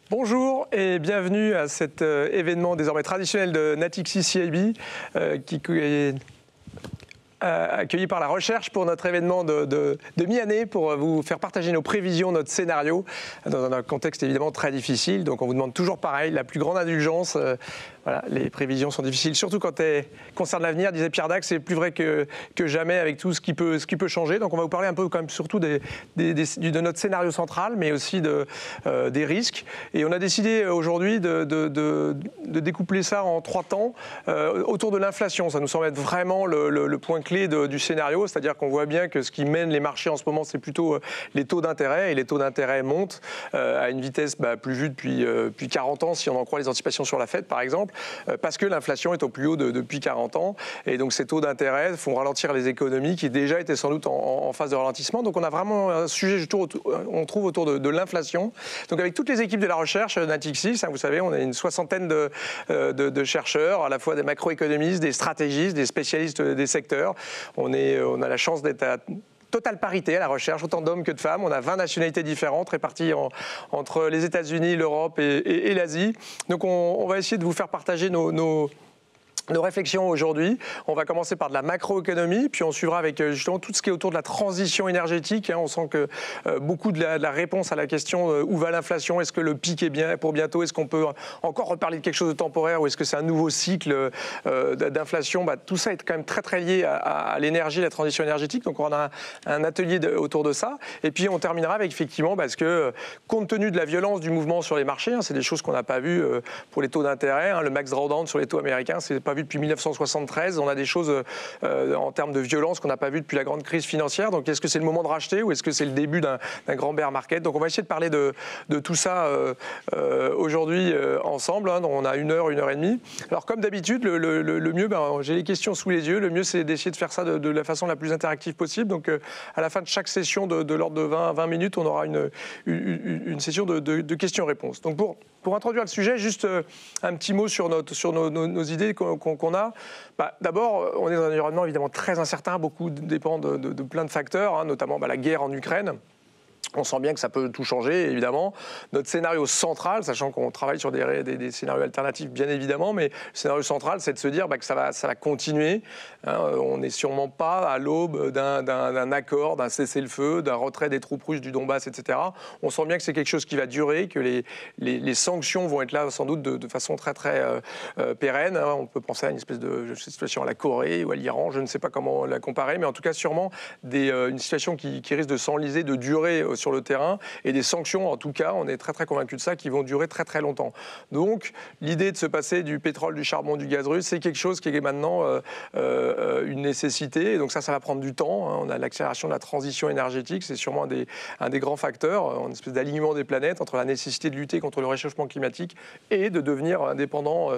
Bonjour et bienvenue à cet événement désormais traditionnel de Natixis CIB qui est accueilli par la recherche pour notre événement de mi-année pour vous faire partager nos prévisions, notre scénario dans un contexte évidemment très difficile. Donc on vous demande toujours pareil, la plus grande indulgence. Voilà, les prévisions sont difficiles, surtout quand elles concernent l'avenir, disait Pierre Dac, c'est plus vrai que jamais avec tout ce qui peut changer. Donc on va vous parler un peu quand même surtout de notre scénario central, mais aussi des risques. Et on a décidé aujourd'hui de découpler ça en 3 temps autour de l'inflation. Ça nous semble être vraiment le point clé du scénario, c'est-à-dire qu'on voit bien que ce qui mène les marchés en ce moment, c'est plutôt les taux d'intérêt, et les taux d'intérêt montent à une vitesse plus vue depuis 40 ans, si on en croit les anticipations sur la Fed par exemple. Parce que l'inflation est au plus haut depuis 40 ans. Et donc ces taux d'intérêt font ralentir les économies qui déjà étaient sans doute en phase de ralentissement. Donc on a vraiment un sujet, on trouve autour de l'inflation. Donc avec toutes les équipes de la recherche, Natixis, vous savez, on a une 60aine de chercheurs, à la fois des macroéconomistes, des stratégistes, des spécialistes des secteurs. On a la chance d'être à totale parité à la recherche, autant d'hommes que de femmes. On a 20 nationalités différentes réparties entre les États-Unis, l'Europe et l'Asie. Donc on va essayer de vous faire partager nos réflexions aujourd'hui. On va commencer par de la macroéconomie, puis on suivra avec justement tout ce qui est autour de la transition énergétique. On sent que beaucoup de la réponse à la question où va l'inflation, est-ce que le pic est bien pour bientôt, est-ce qu'on peut encore reparler de quelque chose de temporaire ou est-ce que c'est un nouveau cycle d'inflation, tout ça est quand même très très lié à l'énergie, la transition énergétique. Donc on a un atelier autour de ça. Et puis on terminera avec effectivement parce que compte tenu de la violence du mouvement sur les marchés, c'est des choses qu'on n'a pas vues pour les taux d'intérêt. Le max drawdown sur les taux américains, c'est pas vu depuis 1973. On a des choses en termes de violence qu'on n'a pas vu depuis la grande crise financière. Donc est-ce que c'est le moment de racheter ou est-ce que c'est le début d'un grand bear market? Donc on va essayer de parler de tout ça aujourd'hui ensemble. On a 1 heure, 1 heure et demie. Alors comme d'habitude, le mieux, j'ai les questions sous les yeux. Le mieux, c'est d'essayer de faire ça de la façon la plus interactive possible. Donc à la fin de chaque session de l'ordre de 20 minutes, on aura une session de questions-réponses. Donc pour introduire le sujet, juste un petit mot sur nos idées qu'on a. D'abord, on est dans un environnement évidemment très incertain, beaucoup dépend de plein de facteurs, notamment la guerre en Ukraine. On sent bien que ça peut tout changer, évidemment. Notre scénario central, sachant qu'on travaille sur des scénarios alternatifs, bien évidemment, mais le scénario central, c'est de se dire que ça va continuer. On n'est sûrement pas à l'aube d'un accord, d'un cessez-le-feu, d'un retrait des troupes russes du Donbass, etc. On sent bien que c'est quelque chose qui va durer, que les sanctions vont être là sans doute de façon très, très pérenne. On peut penser à une espèce de situation à la Corée ou à l'Iran, je ne sais pas comment la comparer, mais en tout cas, sûrement une situation qui risque de s'enliser, de durer sur le terrain, et des sanctions, en tout cas, on est très très convaincus de ça, qui vont durer très très longtemps. Donc, l'idée de se passer du pétrole, du charbon, du gaz russe, c'est quelque chose qui est maintenant une nécessité, et donc ça va prendre du temps. On a l'accélération de la transition énergétique, c'est sûrement un des grands facteurs, une espèce d'alignement des planètes entre la nécessité de lutter contre le réchauffement climatique et de devenir indépendant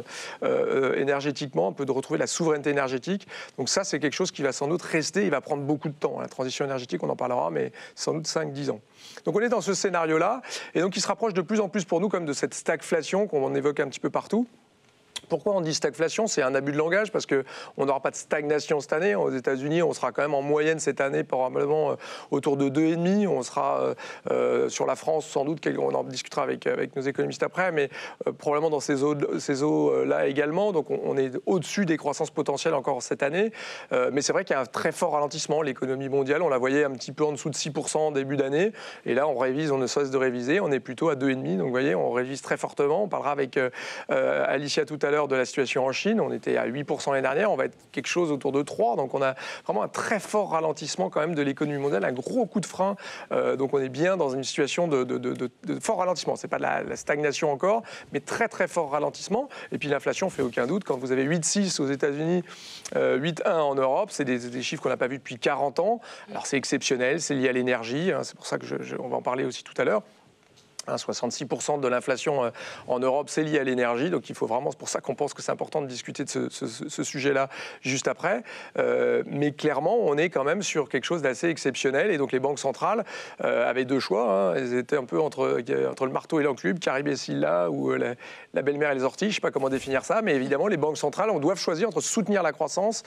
énergétiquement, un peu de retrouver la souveraineté énergétique. Donc ça, c'est quelque chose qui va sans doute rester, il va prendre beaucoup de temps. La transition énergétique, on en parlera, mais sans doute 5-10 ans. Donc on est dans ce scénario-là, et donc il se rapproche de plus en plus pour nous comme de cette stagflation qu'on évoque un petit peu partout. Pourquoi on dit stagflation? C'est un abus de langage parce qu'on n'aura pas de stagnation cette année. Aux États-Unis, on sera quand même en moyenne cette année probablement autour de 2,5. On sera sur la France sans doute, on en discutera avec nos économistes après, mais probablement dans ces eaux-là également. Donc on est au-dessus des croissances potentielles encore cette année. Mais c'est vrai qu'il y a un très fort ralentissement. L'économie mondiale, on la voyait un petit peu en dessous de 6% en début d'année. Et là, on ne cesse de réviser. On est plutôt à 2,5. Donc vous voyez, on révise très fortement. On parlera avec Alicia tout à l'heure de la situation en Chine. On était à 8% l'année dernière, on va être quelque chose autour de 3%. Donc on a vraiment un très fort ralentissement quand même de l'économie mondiale, un gros coup de frein. Donc on est bien dans une situation de fort ralentissement. C'est pas de la stagnation encore, mais très très fort ralentissement. Et puis l'inflation fait aucun doute. Quand vous avez 8,6 aux États-Unis, 8,1 en Europe, c'est des chiffres qu'on n'a pas vus depuis 40 ans. Alors c'est exceptionnel, c'est lié à l'énergie. C'est pour ça que on va en parler aussi tout à l'heure. 66% de l'inflation en Europe, c'est lié à l'énergie. Donc il faut vraiment, c'est pour ça qu'on pense que c'est important de discuter de ce sujet-là juste après. Mais clairement, on est quand même sur quelque chose d'assez exceptionnel. Et donc les banques centrales avaient 2 choix. Elles étaient un peu entre le marteau et l'enclume, Caribe et Scylla, ou la belle-mère et les orties. Je ne sais pas comment définir ça. Mais évidemment, les banques centrales, on doit choisir entre soutenir la croissance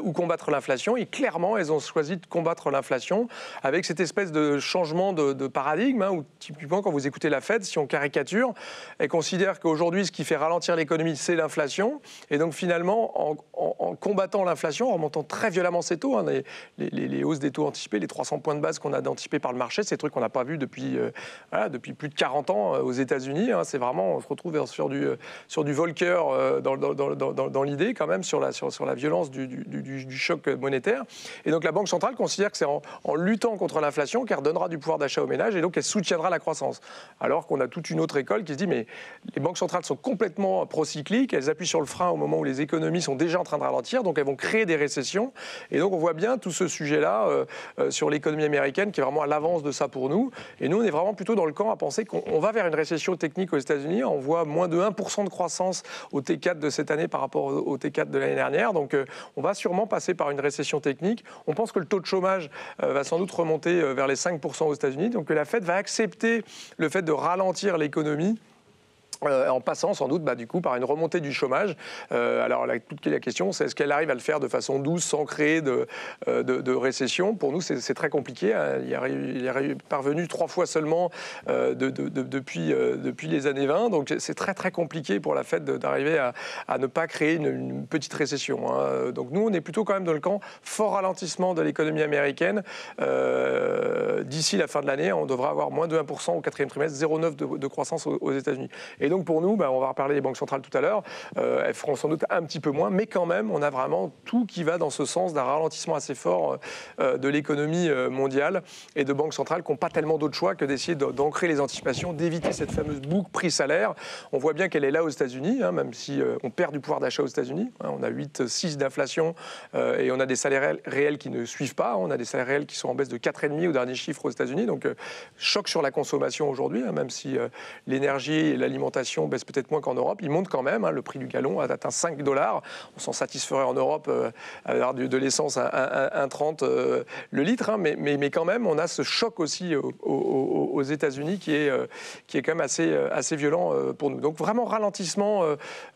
ou combattre l'inflation. Et clairement, elles ont choisi de combattre l'inflation avec cette espèce de changement de paradigme, où typiquement, quand vous écoutez écouter la Fed, si on caricature, elle considère qu'aujourd'hui, ce qui fait ralentir l'économie, c'est l'inflation. Et donc finalement, en combattant l'inflation, en remontant très violemment ces taux, les hausses des taux anticipés, les 300 points de base qu'on a anticipés par le marché, c'est des trucs qu'on n'a pas vus depuis plus de 40 ans aux États-Unis. C'est vraiment, on se retrouve sur du Volcker dans l'idée quand même, sur la violence du choc monétaire. Et donc la Banque centrale considère que c'est en luttant contre l'inflation qu'elle redonnera du pouvoir d'achat aux ménages et donc elle soutiendra la croissance. Alors qu'on a toute une autre école qui se dit mais les banques centrales sont complètement procycliques, elles appuient sur le frein au moment où les économies sont déjà en train de ralentir, donc elles vont créer des récessions. Et donc on voit bien tout ce sujet-là sur l'économie américaine qui est vraiment à l'avance de ça pour nous. Et nous on est vraiment plutôt dans le camp à penser qu'on va vers une récession technique aux États-Unis. On voit moins de 1% de croissance au T4 de cette année par rapport au T4 de l'année dernière. Donc on va sûrement passer par une récession technique. On pense que le taux de chômage va sans doute remonter vers les 5% aux États-Unis. Donc que la Fed va accepter le fait de ralentir l'économie. En passant sans doute du coup par une remontée du chômage. Alors toute la question, c'est est-ce qu'elle arrive à le faire de façon douce sans créer de récession. Pour nous, c'est très compliqué. Il est parvenu 3 fois seulement depuis les années 20. Donc c'est très très compliqué pour la Fed d'arriver à ne pas créer une petite récession. Donc nous, on est plutôt quand même dans le camp fort ralentissement de l'économie américaine. D'ici la fin de l'année, on devra avoir moins de 1% au 4e trimestre, 0,9 de croissance aux États-Unis. Et donc pour nous, on va reparler des banques centrales tout à l'heure, elles feront sans doute un petit peu moins, mais quand même, on a vraiment tout qui va dans ce sens d'un ralentissement assez fort de l'économie mondiale et de banques centrales qui n'ont pas tellement d'autre choix que d'essayer d'ancrer les anticipations, d'éviter cette fameuse boucle prix-salaire. On voit bien qu'elle est là aux États-Unis, même si on perd du pouvoir d'achat aux États-Unis. On a 8,6 d'inflation et on a des salaires réels qui ne suivent pas. On a des salaires réels qui sont en baisse de 4,5 au dernier chiffre aux États-Unis. Donc choc sur la consommation aujourd'hui, même si l'énergie et l'alimentation baisse peut-être moins qu'en Europe. Il monte quand même. Le prix du gallon a atteint $5. On s'en satisferait en Europe avoir de l'essence à 1,30 le litre. Mais quand même, on a ce choc aussi aux États-Unis qui est quand même assez violent pour nous. Donc vraiment ralentissement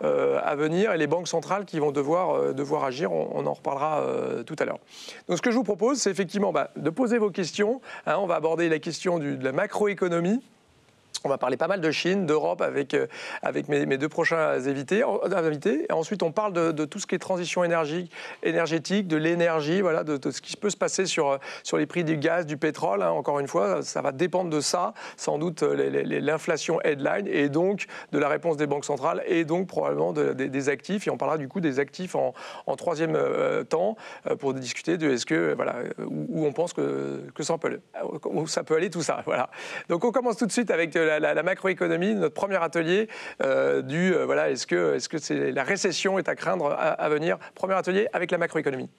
à venir et les banques centrales qui vont devoir agir. On en reparlera tout à l'heure. Donc ce que je vous propose, c'est effectivement de poser vos questions. On va aborder la question de la macroéconomie. On va parler pas mal de Chine, d'Europe avec mes 2 prochains invités. Et ensuite, on parle de tout ce qui est transition énergétique, de l'énergie, voilà, de ce qui peut se passer sur les prix du gaz, du pétrole. Encore une fois, ça va dépendre de ça, sans doute l'inflation headline, et donc de la réponse des banques centrales, et donc probablement des actifs. Et on parlera du coup des actifs en 3e temps pour discuter de où on pense que où ça peut aller tout ça. Voilà. Donc on commence tout de suite avec la macroéconomie, notre premier atelier est-ce que la récession est à craindre à venir. Premier atelier avec la macroéconomie.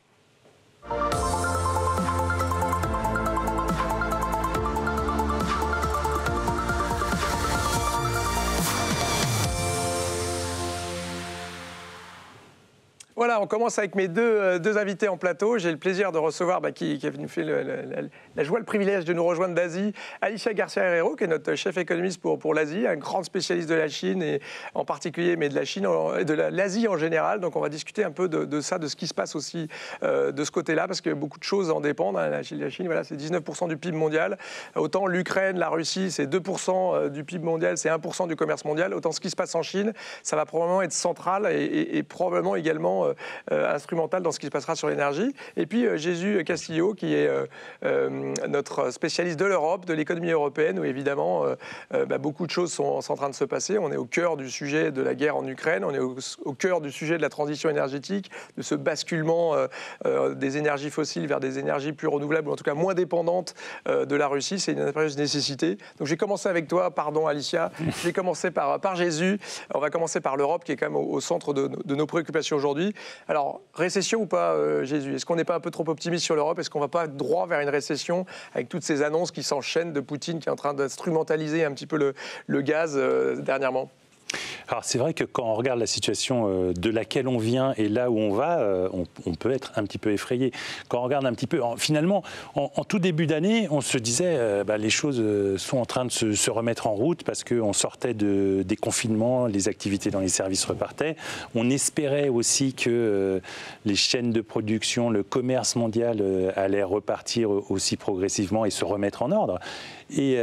Voilà, on commence avec mes deux invités en plateau. J'ai le plaisir de recevoir qui nous fait la joie, le privilège de nous rejoindre d'Asie, Alicia Garcia-Herrero, qui est notre chef économiste pour l'Asie, un grand spécialiste de la Chine et en particulier, mais de la Chine et de l'Asie en général. Donc on va discuter un peu de ça, de ce qui se passe aussi de ce côté-là, parce que beaucoup de choses en dépendent. La Chine, c'est 19% du PIB mondial. Autant l'Ukraine, la Russie, c'est 2% du PIB mondial, c'est 1% du commerce mondial. Autant ce qui se passe en Chine, ça va probablement être central et probablement également instrumental dans ce qui se passera sur l'énergie. Et puis Jesús Castillo, qui est notre spécialiste de l'Europe, de l'économie européenne, où évidemment beaucoup de choses sont en train de se passer. On est au cœur du sujet de la guerre en Ukraine, on est au cœur du sujet de la transition énergétique, de ce basculement des énergies fossiles vers des énergies plus renouvelables, ou en tout cas moins dépendantes de la Russie. C'est une impérieuse nécessité. Donc j'ai commencé avec toi, pardon Alicia, j'ai commencé par Jesús. On va commencer par l'Europe, qui est quand même au centre de nos préoccupations aujourd'hui. Alors, récession ou pas, Jesús? Est-ce qu'on n'est pas un peu trop optimiste sur l'Europe? Est-ce qu'on ne va pas droit vers une récession avec toutes ces annonces qui s'enchaînent de Poutine qui est en train d'instrumentaliser un petit peu le gaz dernièrement? Alors c'est vrai que quand on regarde la situation de laquelle on vient et là où on va, on peut être un petit peu effrayé. Quand on regarde un petit peu, finalement, en tout début d'année, on se disait les choses sont en train de se remettre en route parce qu'on sortait des confinements, les activités dans les services repartaient. On espérait aussi que les chaînes de production, le commerce mondial allait repartir aussi progressivement et se remettre en ordre. Et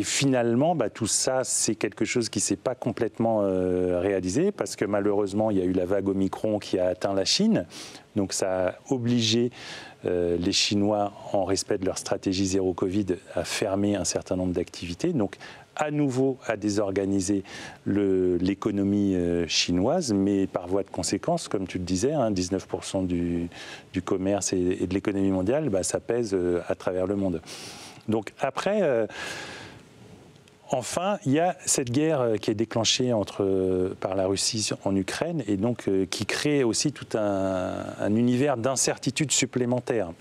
finalement, tout ça, c'est quelque chose qui ne s'est pas complètement réalisé parce que malheureusement, il y a eu la vague Omicron qui a atteint la Chine. Donc ça a obligé les Chinois, en respect de leur stratégie zéro Covid, à fermer un certain nombre d'activités. Donc à nouveau à désorganiser l'économie chinoise, mais par voie de conséquence, comme tu le disais, 19% du commerce et de l'économie mondiale, ça pèse à travers le monde. Donc après, enfin, il y a cette guerre qui est déclenchée par la Russie en Ukraine et donc qui crée aussi tout un univers d'incertitude supplémentaire.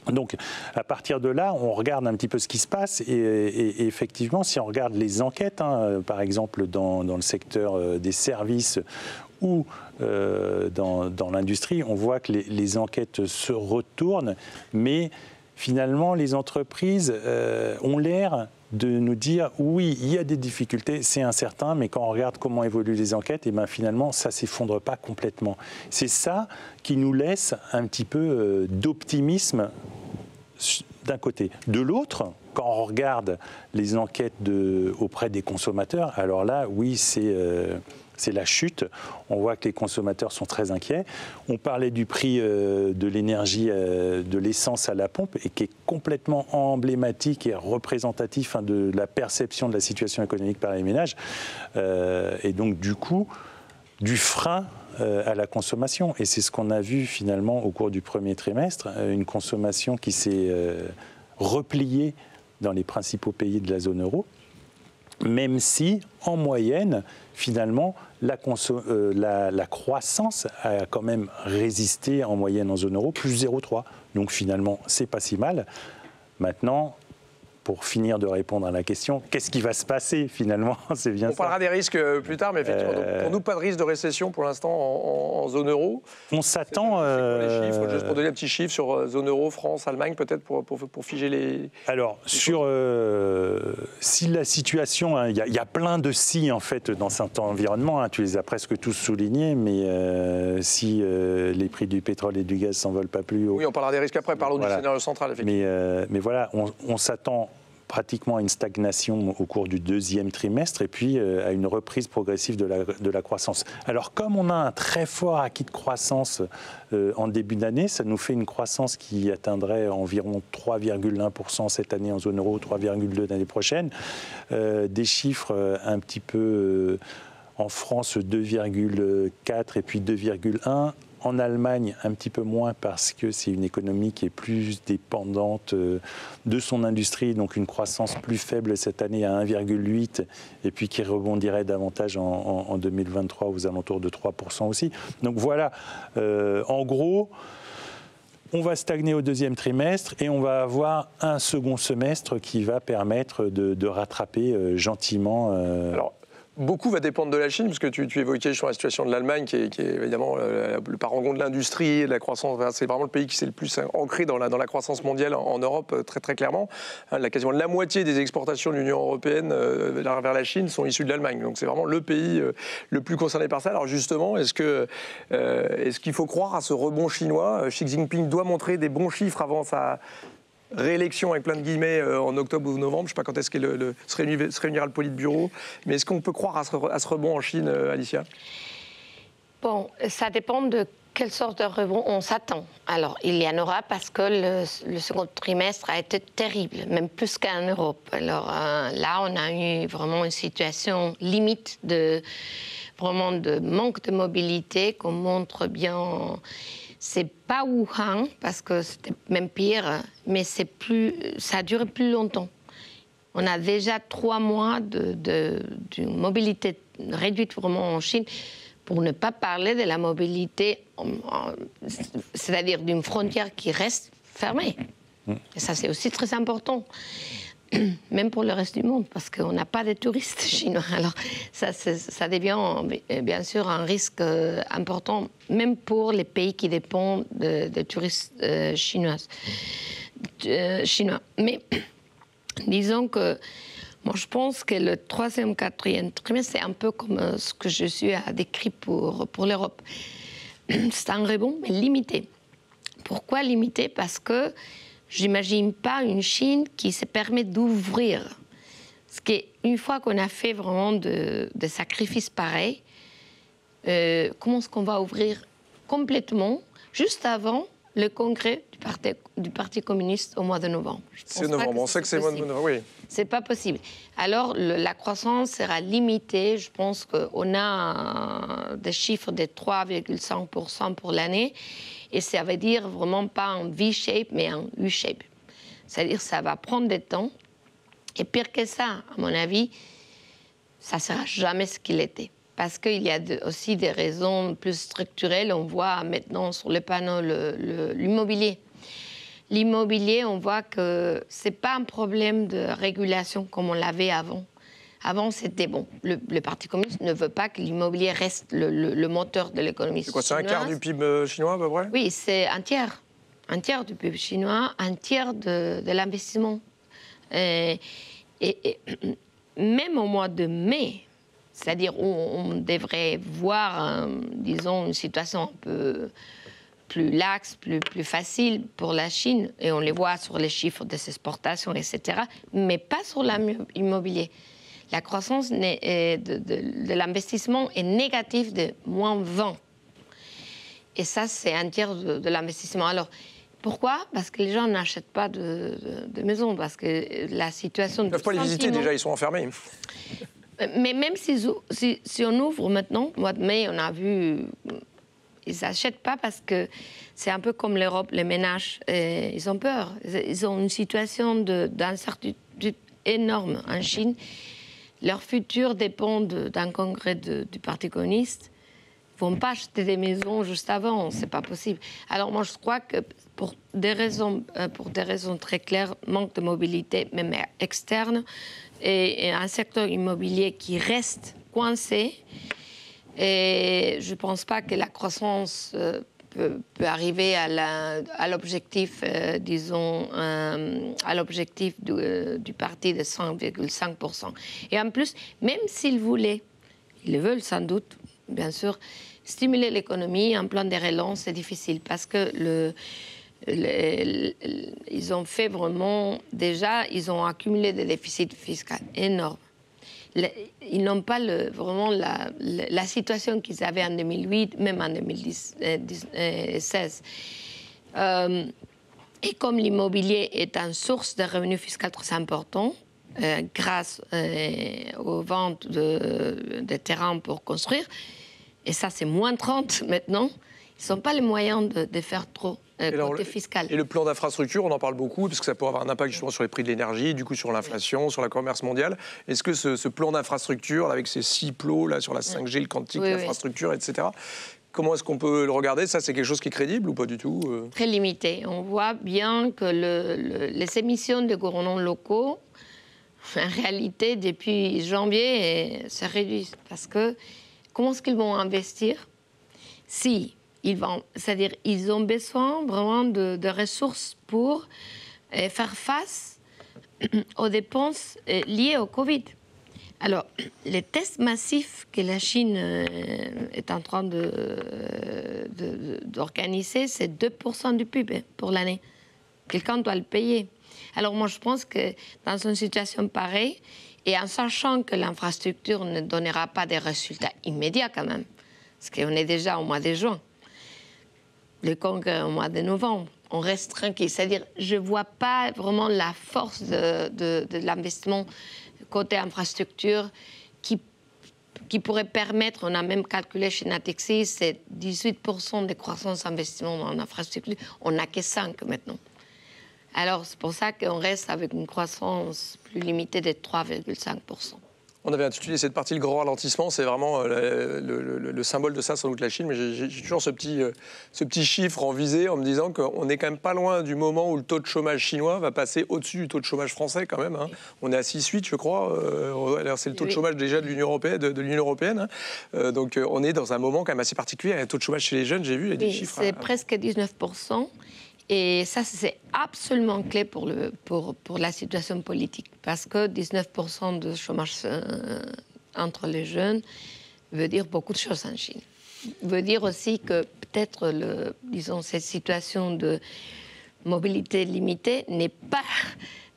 Donc, à partir de là, on regarde un petit peu ce qui se passe et effectivement, si on regarde les enquêtes, par exemple dans le secteur des services ou dans l'industrie, on voit que les enquêtes se retournent, mais finalement, les entreprises ont l'air de nous dire oui, il y a des difficultés, c'est incertain, mais quand on regarde comment évoluent les enquêtes, finalement, ça ne s'effondre pas complètement. C'est ça qui nous laisse un petit peu d'optimisme d'un côté. De l'autre, quand on regarde les enquêtes auprès des consommateurs, alors là, oui, c'est la chute. On voit que les consommateurs sont très inquiets. On parlait du prix de l'énergie, de l'essence à la pompe, et qui est complètement emblématique et représentatif de la perception de la situation économique par les ménages. Et donc, du coup, du frein à la consommation. Et c'est ce qu'on a vu finalement au cours du premier trimestre, une consommation qui s'est repliée dans les principaux pays de la zone euro, même si, en moyenne, finalement, la croissance a quand même résisté en moyenne en zone euro, plus 0,3. Donc finalement, c'est pas si mal. Maintenant, pour finir de répondre à la question, qu'est-ce qui va se passer finalement? C'est bien ça. On parlera des risques plus tard, mais effectivement, donc, pour nous, pas de risque de récession pour l'instant en zone euro. On s'attend... C'est quoi les chiffres? Juste pour donner un petit chiffre sur zone euro, France, Allemagne, peut-être pour figer les... Alors, si la situation... Il y a plein de si, en fait, dans cet environnement. Tu les as presque tous soulignés, mais si les prix du pétrole et du gaz ne s'envolent pas plus haut... Oui, on parlera des risques après, parlons du scénario central, effectivement. Mais voilà, on s'attend pratiquement à une stagnation au cours du deuxième trimestre et puis à une reprise progressive de la croissance. Alors comme on a un très fort acquis de croissance en début d'année, ça nous fait une croissance qui atteindrait environ 3,1% cette année en zone euro, 3,2% l'année prochaine. Des chiffres un petit peu en France 2,4 et puis 2,1. En Allemagne, un petit peu moins parce que c'est une économie qui est plus dépendante de son industrie, donc une croissance plus faible cette année à 1,8 et puis qui rebondirait davantage en 2023 aux alentours de 3% aussi. Donc voilà, en gros, on va stagner au deuxième trimestre et on va avoir un second semestre qui va permettre de rattraper gentiment... Alors, beaucoup va dépendre de la Chine, parce que tu évoquais sur la situation de l'Allemagne, qui est évidemment le parangon de l'industrie et de la croissance. C'est vraiment le pays qui s'est le plus ancré dans la croissance mondiale en Europe, très très clairement. Quasiment la moitié des exportations de l'Union européenne vers la Chine sont issues de l'Allemagne. Donc c'est vraiment le pays le plus concerné par ça. Alors justement, est-ce qu'il faut croire à ce rebond chinois? Xi Jinping doit montrer des bons chiffres avant sa réélection avec plein de guillemets en octobre ou novembre. Je ne sais pas quand est-ce qu'il se réunira le Politburo. Mais est-ce qu'on peut croire à ce rebond en Chine, Alicia? Bon, ça dépend de quelle sorte de rebond on s'attend. Alors, il y en aura parce que le second trimestre a été terrible, même plus qu'en Europe. Alors là, on a eu vraiment une situation limite vraiment de manque de mobilité qu'on montre bien... C'est pas Wuhan, parce que c'était même pire, mais ça a duré plus longtemps. On a déjà 3 mois d'une mobilité réduite vraiment en Chine, pour ne pas parler de la mobilité, c'est-à-dire d'une frontière qui reste fermée. Et ça, c'est aussi très important. même pour le reste du monde, parce qu'on n'a pas de touristes chinois. Alors ça devient bien sûr un risque important, même pour les pays qui dépendent de touristes chinois. Mais disons que moi, je pense que le 3e, 4e trimestre, c'est un peu comme ce que je suis à décrit pour l'Europe. C'est un rebond, mais limité. Pourquoi limité? Parce que j'imagine pas une Chine qui se permet d'ouvrir. Parce qu'une fois qu'on a fait vraiment de sacrifices pareils, comment est-ce qu'on va ouvrir complètement juste avant le congrès du Parti communiste au mois de novembre? C'est novembre, on sait que c'est le mois de novembre, oui. C'est pas possible. Alors, la croissance sera limitée. Je pense qu'on a des chiffres de 3,5% pour l'année. Et ça veut dire vraiment pas en V-shape, mais en U-shape. C'est-à-dire que ça va prendre du temps. Et pire que ça, à mon avis, ça ne sera jamais ce qu'il était. Parce qu'il y a aussi des raisons plus structurelles. On voit maintenant sur le panneau l'immobilier. L'immobilier, on voit que ce n'est pas un problème de régulation comme on l'avait avant. Avant, c'était bon. Le Parti communiste ne veut pas que l'immobilier reste le moteur de l'économie chinoise. C'est quoi, c'est un quart du PIB chinois à peu près? Oui, c'est un tiers. Un tiers du PIB chinois, un tiers de l'investissement. Et même au mois de mai, c'est-à-dire on devrait voir, disons, une situation un peu plus laxe, plus facile pour la Chine, et on les voit sur les chiffres des exportations, etc., mais pas sur l'immobilier. La croissance de l'investissement est négative de moins 20. Et ça, c'est un tiers de l'investissement. Alors, pourquoi? Parce que les gens n'achètent pas de maison, parce que la situation... Ils ne peuvent pas les visiter, déjà, ils sont enfermés. Mais même si on ouvre maintenant, au mois de mai, on a vu... Ils n'achètent pas parce que c'est un peu comme l'Europe, les ménages, ils ont peur. Ils ont une situation d'incertitude énorme en Chine. Leur futur dépend d'un congrès du Parti communiste. Ils ne vont pas acheter des maisons juste avant, c'est pas possible. Alors moi, je crois que pour des raisons très claires, manque de mobilité, même externe, et un secteur immobilier qui reste coincé, et je ne pense pas que la croissance peut arriver à l'objectif, disons, à l'objectif du parti de 5,5%. Et en plus, même s'ils voulaient, ils le veulent sans doute, bien sûr, stimuler l'économie, un plan de relance, c'est difficile parce que ils ont fait vraiment, déjà, ils ont accumulé des déficits fiscaux énormes. Ils n'ont pas vraiment la situation qu'ils avaient en 2008, même en 2016. Et comme l'immobilier est une source de revenus fiscaux très important, grâce aux ventes de terrains pour construire, et ça c'est moins 30 maintenant, ils n'ont pas les moyens de faire trop côté fiscal. Et le plan d'infrastructure, on en parle beaucoup, parce que ça peut avoir un impact justement sur les prix de l'énergie, du coup sur l'inflation, sur le commerce mondial. Est-ce que ce plan d'infrastructure, avec ces 6 plots là, sur la 5G, le quantique, l'infrastructure, etc., comment est-ce qu'on peut le regarder? Ça, c'est quelque chose qui est crédible ou pas du tout? Très limité. On voit bien que les émissions de gouvernements locaux, en réalité, depuis janvier, se réduisent. Parce que comment est-ce qu'ils vont investir si c'est-à-dire ils ont besoin vraiment de ressources pour faire face aux dépenses liées au Covid. Alors, les tests massifs que la Chine est en train d'organiser, c'est 2% du PIB pour l'année. Quelqu'un doit le payer. Alors moi, je pense que dans une situation pareille, et en sachant que l'infrastructure ne donnera pas des résultats immédiats quand même, parce qu'on est déjà au mois de juin, le congrès au mois de novembre, on reste tranquille. C'est-à-dire, je ne vois pas vraiment la force de l'investissement côté infrastructure qui pourrait permettre, on a même calculé chez Natixis, c'est 18% de croissance d'investissement en infrastructure. On n'a que 5 maintenant. Alors, c'est pour ça qu'on reste avec une croissance plus limitée de 3,5%. On avait intitulé cette partie le grand ralentissement, c'est vraiment le symbole de ça, sans doute la Chine, mais j'ai toujours ce petit chiffre en visée en me disant qu'on n'est quand même pas loin du moment où le taux de chômage chinois va passer au-dessus du taux de chômage français quand même. Hein. On est à 6,8 je crois, alors c'est le taux de chômage déjà de l'Union européenne, donc on est dans un moment quand même assez particulier, un taux de chômage chez les jeunes, j'ai vu, il y a des chiffres. C'est presque 19%. Et ça, c'est absolument clé pour la situation politique, parce que 19% de chômage entre les jeunes veut dire beaucoup de choses en Chine. Veut dire aussi que peut-être, cette situation de mobilité limitée n'est pas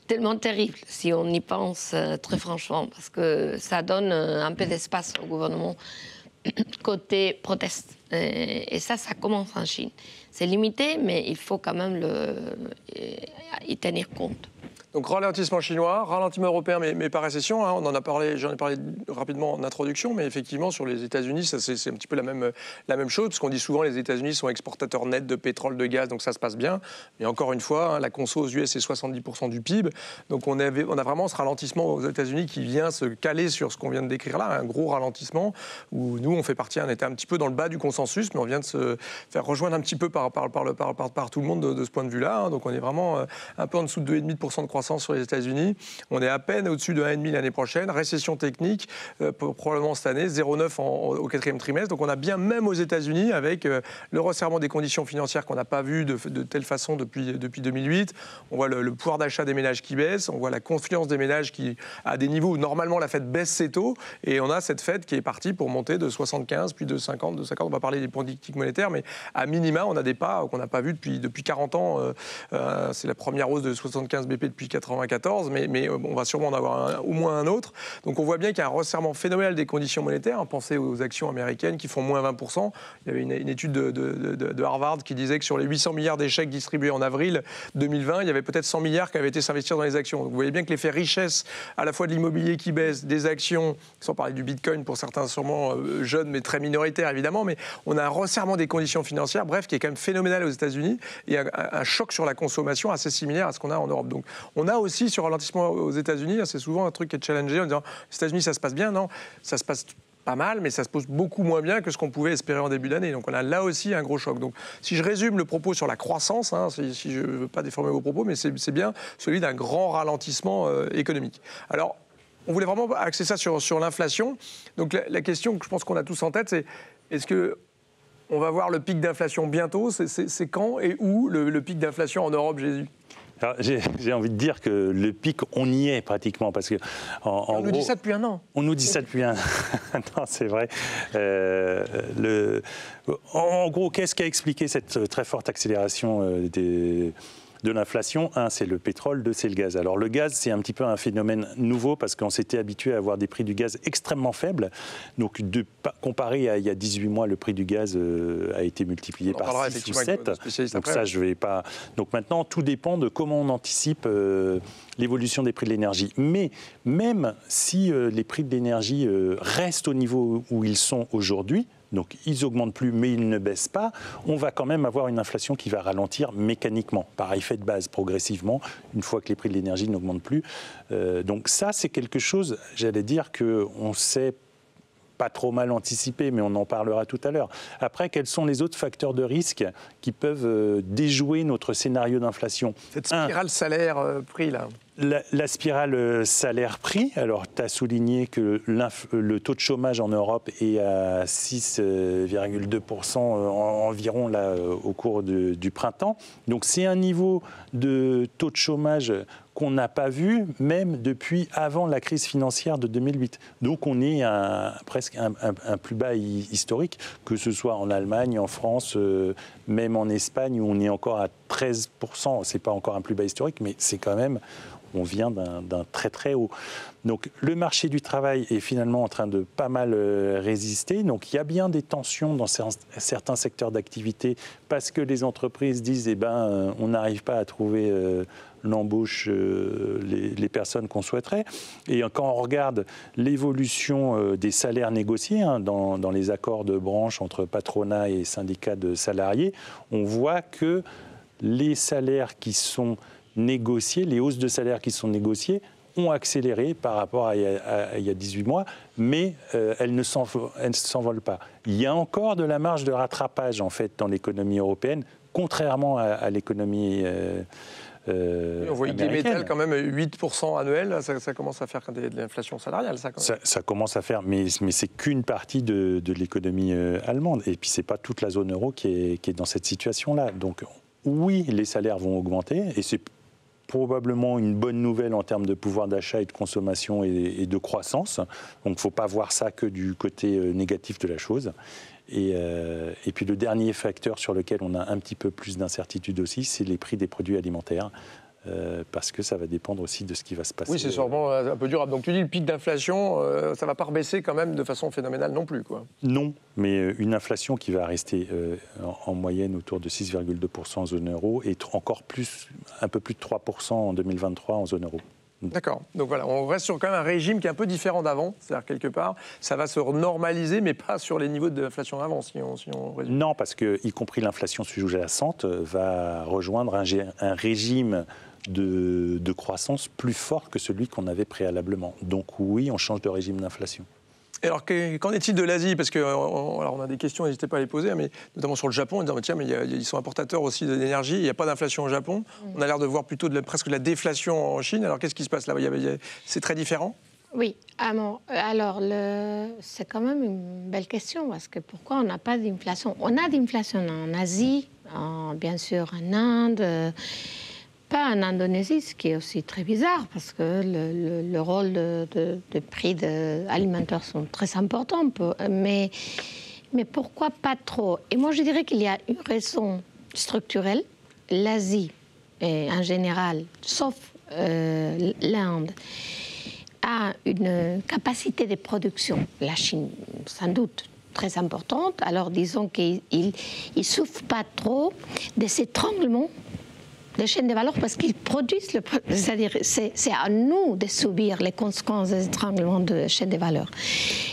tellement terrible, si on y pense très franchement, parce que ça donne un peu d'espace au gouvernement côté proteste. Et ça commence en Chine. C'est limité, mais il faut quand même y tenir compte. Donc ralentissement chinois, ralentissement européen, mais pas récession. Hein, j'en ai parlé rapidement en introduction, mais effectivement sur les États-Unis, c'est un petit peu la même chose, parce qu'on dit souvent les États-Unis sont exportateurs nets de pétrole, de gaz, donc ça se passe bien. Mais encore une fois, la conso aux US c'est 70% du PIB, donc on a vraiment ce ralentissement aux États-Unis qui vient se caler sur ce qu'on vient de décrire là, un gros ralentissement où nous on fait partie, on était un petit peu dans le bas du consensus, mais on vient de se faire rejoindre un petit peu par tout le monde de ce point de vue-là. Hein, donc on est vraiment un peu en dessous de 2,5% de croissance sur les États-Unis. On est à peine au-dessus de 1,5 l'année prochaine. Récession technique, probablement cette année, 0,9 au quatrième trimestre. Donc on a bien, même aux États-Unis, avec le resserrement des conditions financières qu'on n'a pas vu de telle façon depuis 2008. On voit le pouvoir d'achat des ménages qui baisse. On voit la confiance des ménages qui à des niveaux où normalement la Fed baisse ses taux. Et on a cette Fed qui est partie pour monter de 75, puis de 50. On va parler des politiques monétaires, mais à minima, on a des pas qu'on n'a pas vus depuis 40 ans. C'est la première hausse de 75 BP depuis 94, mais on va sûrement en avoir au moins un autre. Donc on voit bien qu'il y a un resserrement phénoménal des conditions monétaires. Pensez aux actions américaines qui font moins 20%. Il y avait une étude de Harvard qui disait que sur les 800 milliards d'échecs distribués en avril 2020, il y avait peut-être 100 milliards qui avaient été s'investir dans les actions. Donc vous voyez bien que l'effet richesse, à la fois de l'immobilier qui baisse, des actions, sans parler du Bitcoin pour certains sûrement jeunes, mais très minoritaires évidemment, mais on a un resserrement des conditions financières, bref, qui est quand même phénoménal aux États-Unis, et un choc sur la consommation assez similaire à ce qu'on a en Europe. Donc on a aussi sur ralentissement aux États-Unis, c'est souvent un truc qui est challengé en disant les États-Unis ça se passe bien, non, ça se passe pas mal, mais ça se pose beaucoup moins bien que ce qu'on pouvait espérer en début d'année. Donc on a là aussi un gros choc. Donc si je résume le propos sur la croissance, si je ne veux pas déformer vos propos, mais c'est bien celui d'un grand ralentissement économique. Alors on voulait vraiment axer ça sur l'inflation. Donc la question que je pense qu'on a tous en tête, c'est est-ce que on va voir le pic d'inflation bientôt? C'est quand et où le pic d'inflation en Europe, Jésus? Alors, j'ai envie de dire que le pic, on y est pratiquement, parce que on nous dit ça depuis un an. On nous dit ça depuis un an, non, c'est vrai. En gros, qu'est-ce qui a expliqué cette très forte accélération de l'inflation? Un, c'est le pétrole, deux, c'est le gaz. Alors le gaz, c'est un petit peu un phénomène nouveau parce qu'on s'était habitué à avoir des prix du gaz extrêmement faibles. Donc comparé à il y a 18 mois, le prix du gaz a été multiplié par 6 ou 7. Donc ça, je vais pas... Donc maintenant, tout dépend de comment on anticipe l'évolution des prix de l'énergie. Mais même si les prix de l'énergie restent au niveau où ils sont aujourd'hui, donc ils n'augmentent plus, mais ils ne baissent pas, on va quand même avoir une inflation qui va ralentir mécaniquement, par effet de base, progressivement, une fois que les prix de l'énergie n'augmentent plus. Donc ça, c'est quelque chose, j'allais dire, qu'on sait pas trop mal anticipé, mais on en parlera tout à l'heure. Après, quels sont les autres facteurs de risque qui peuvent déjouer notre scénario d'inflation? Cette spirale salaire-prix, là. La spirale salaire-prix, alors tu as souligné que le taux de chômage en Europe est à 6,2% environ là, au cours du printemps. Donc c'est un niveau de taux de chômage qu'on n'a pas vu même depuis avant la crise financière de 2008. Donc on est presque un plus bas historique, que ce soit en Allemagne, en France, même en Espagne où on est encore à 13%. C'est pas encore un plus bas historique, mais c'est quand même... On vient d'un très très haut. Donc le marché du travail est finalement en train de pas mal résister. Donc il y a bien des tensions dans certains secteurs d'activité parce que les entreprises disent on n'arrive pas à trouver l'embauche, les personnes qu'on souhaiterait. Et quand on regarde l'évolution des salaires négociés dans les accords de branche entre patronat et syndicats de salariés, on voit que les salaires qui sont négociés, les hausses de salaire qui sont négociées ont accéléré par rapport à il y a 18 mois, mais elles ne s'envolent pas. Il y a encore de la marge de rattrapage en fait dans l'économie européenne, contrairement à l'économie on voit que les métals, quand même, 8% annuel, ça commence à faire de l'inflation salariale. Ça commence à faire, mais c'est qu'une partie de l'économie allemande. Et puis, ce n'est pas toute la zone euro qui est dans cette situation-là. Donc, oui, les salaires vont augmenter, et c'est probablement une bonne nouvelle en termes de pouvoir d'achat et de consommation et de croissance. Donc, il ne faut pas voir ça que du côté négatif de la chose. Et puis le dernier facteur sur lequel on a un petit peu plus d'incertitude aussi, c'est les prix des produits alimentaires, parce que ça va dépendre aussi de ce qui va se passer. Oui, c'est sûrement un peu durable. Donc tu dis le pic d'inflation, ça ne va pas rebaisser quand même de façon phénoménale non plus, quoi. Non, mais une inflation qui va rester en moyenne autour de 6,2% en zone euro et encore plus, un peu plus de 3% en 2023 en zone euro. D'accord. Donc voilà, on reste sur quand même un régime qui est un peu différent d'avant. C'est-à-dire quelque part, ça va se normaliser, mais pas sur les niveaux de l'inflation d'avant, si on résume. Non, parce que, y compris l'inflation sous-jacente va rejoindre un régime de croissance plus fort que celui qu'on avait préalablement. Donc oui, on change de régime d'inflation. Et alors, qu'en est-il de l'Asie? Parce qu'on a des questions, n'hésitez pas à les poser, mais notamment sur le Japon, en disant tiens, mais ils sont importateurs aussi d'énergie, il n'y a pas d'inflation au Japon. On a l'air de voir plutôt presque de la déflation en Chine. Alors, qu'est-ce qui se passe là? C'est très différent? Oui, alors c'est quand même une belle question, parce que pourquoi on n'a pas d'inflation? On a d'inflation en Asie, bien sûr en Inde, pas en Indonésie, ce qui est aussi très bizarre, parce que le rôle de prix alimentaires sont très importants, mais pourquoi pas trop? Et moi, je dirais qu'il y a une raison structurelle. L'Asie, en général, sauf l'Inde, a une capacité de production, la Chine, sans doute, très importante. Alors, disons qu'ils ne souffrent pas trop de ces tremblements des chaînes de valeur, parce qu'ils produisent, c'est-à-dire c'est à nous de subir les conséquences des étranglements de chaînes de valeur.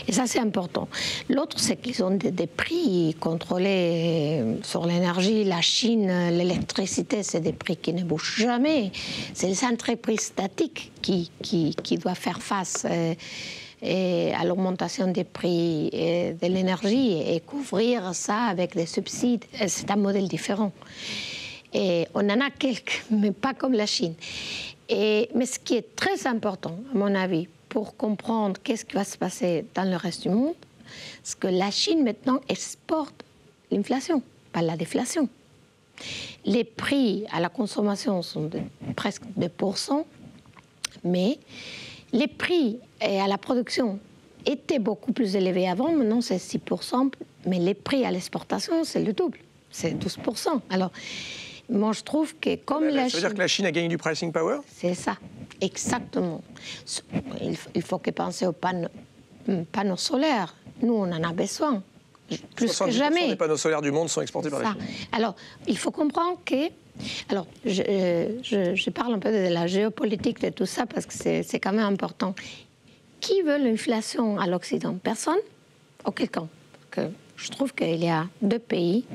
Et ça, c'est important. L'autre, c'est qu'ils ont des prix contrôlés sur l'énergie. La Chine, l'électricité, c'est des prix qui ne bougent jamais. C'est les entreprises statiques qui doivent faire face à l'augmentation des prix de l'énergie et couvrir ça avec des subsides. C'est un modèle différent. Et on en a quelques, mais pas comme la Chine. Mais ce qui est très important, à mon avis, pour comprendre qu'est-ce qui va se passer dans le reste du monde, c'est que la Chine, maintenant, exporte l'inflation, pas la déflation. Les prix à la consommation sont de presque 2%, mais les prix à la production étaient beaucoup plus élevés avant, maintenant c'est 6%, mais les prix à l'exportation, c'est le double, c'est 12%. Alors, moi, je trouve que comme la Chine... Ça veut dire que la Chine a gagné du pricing power? C'est ça, exactement. Il faut que penser aux panneaux solaires. Nous, on en a besoin, plus que jamais. 70% des panneaux solaires du monde sont exportés par la Chine. Alors, il faut comprendre que... Alors, je parle un peu de la géopolitique de tout ça, parce que c'est quand même important. Qui veut l'inflation à l'Occident? Personne? Auquel camp? Parce que je trouve qu'il y a deux pays,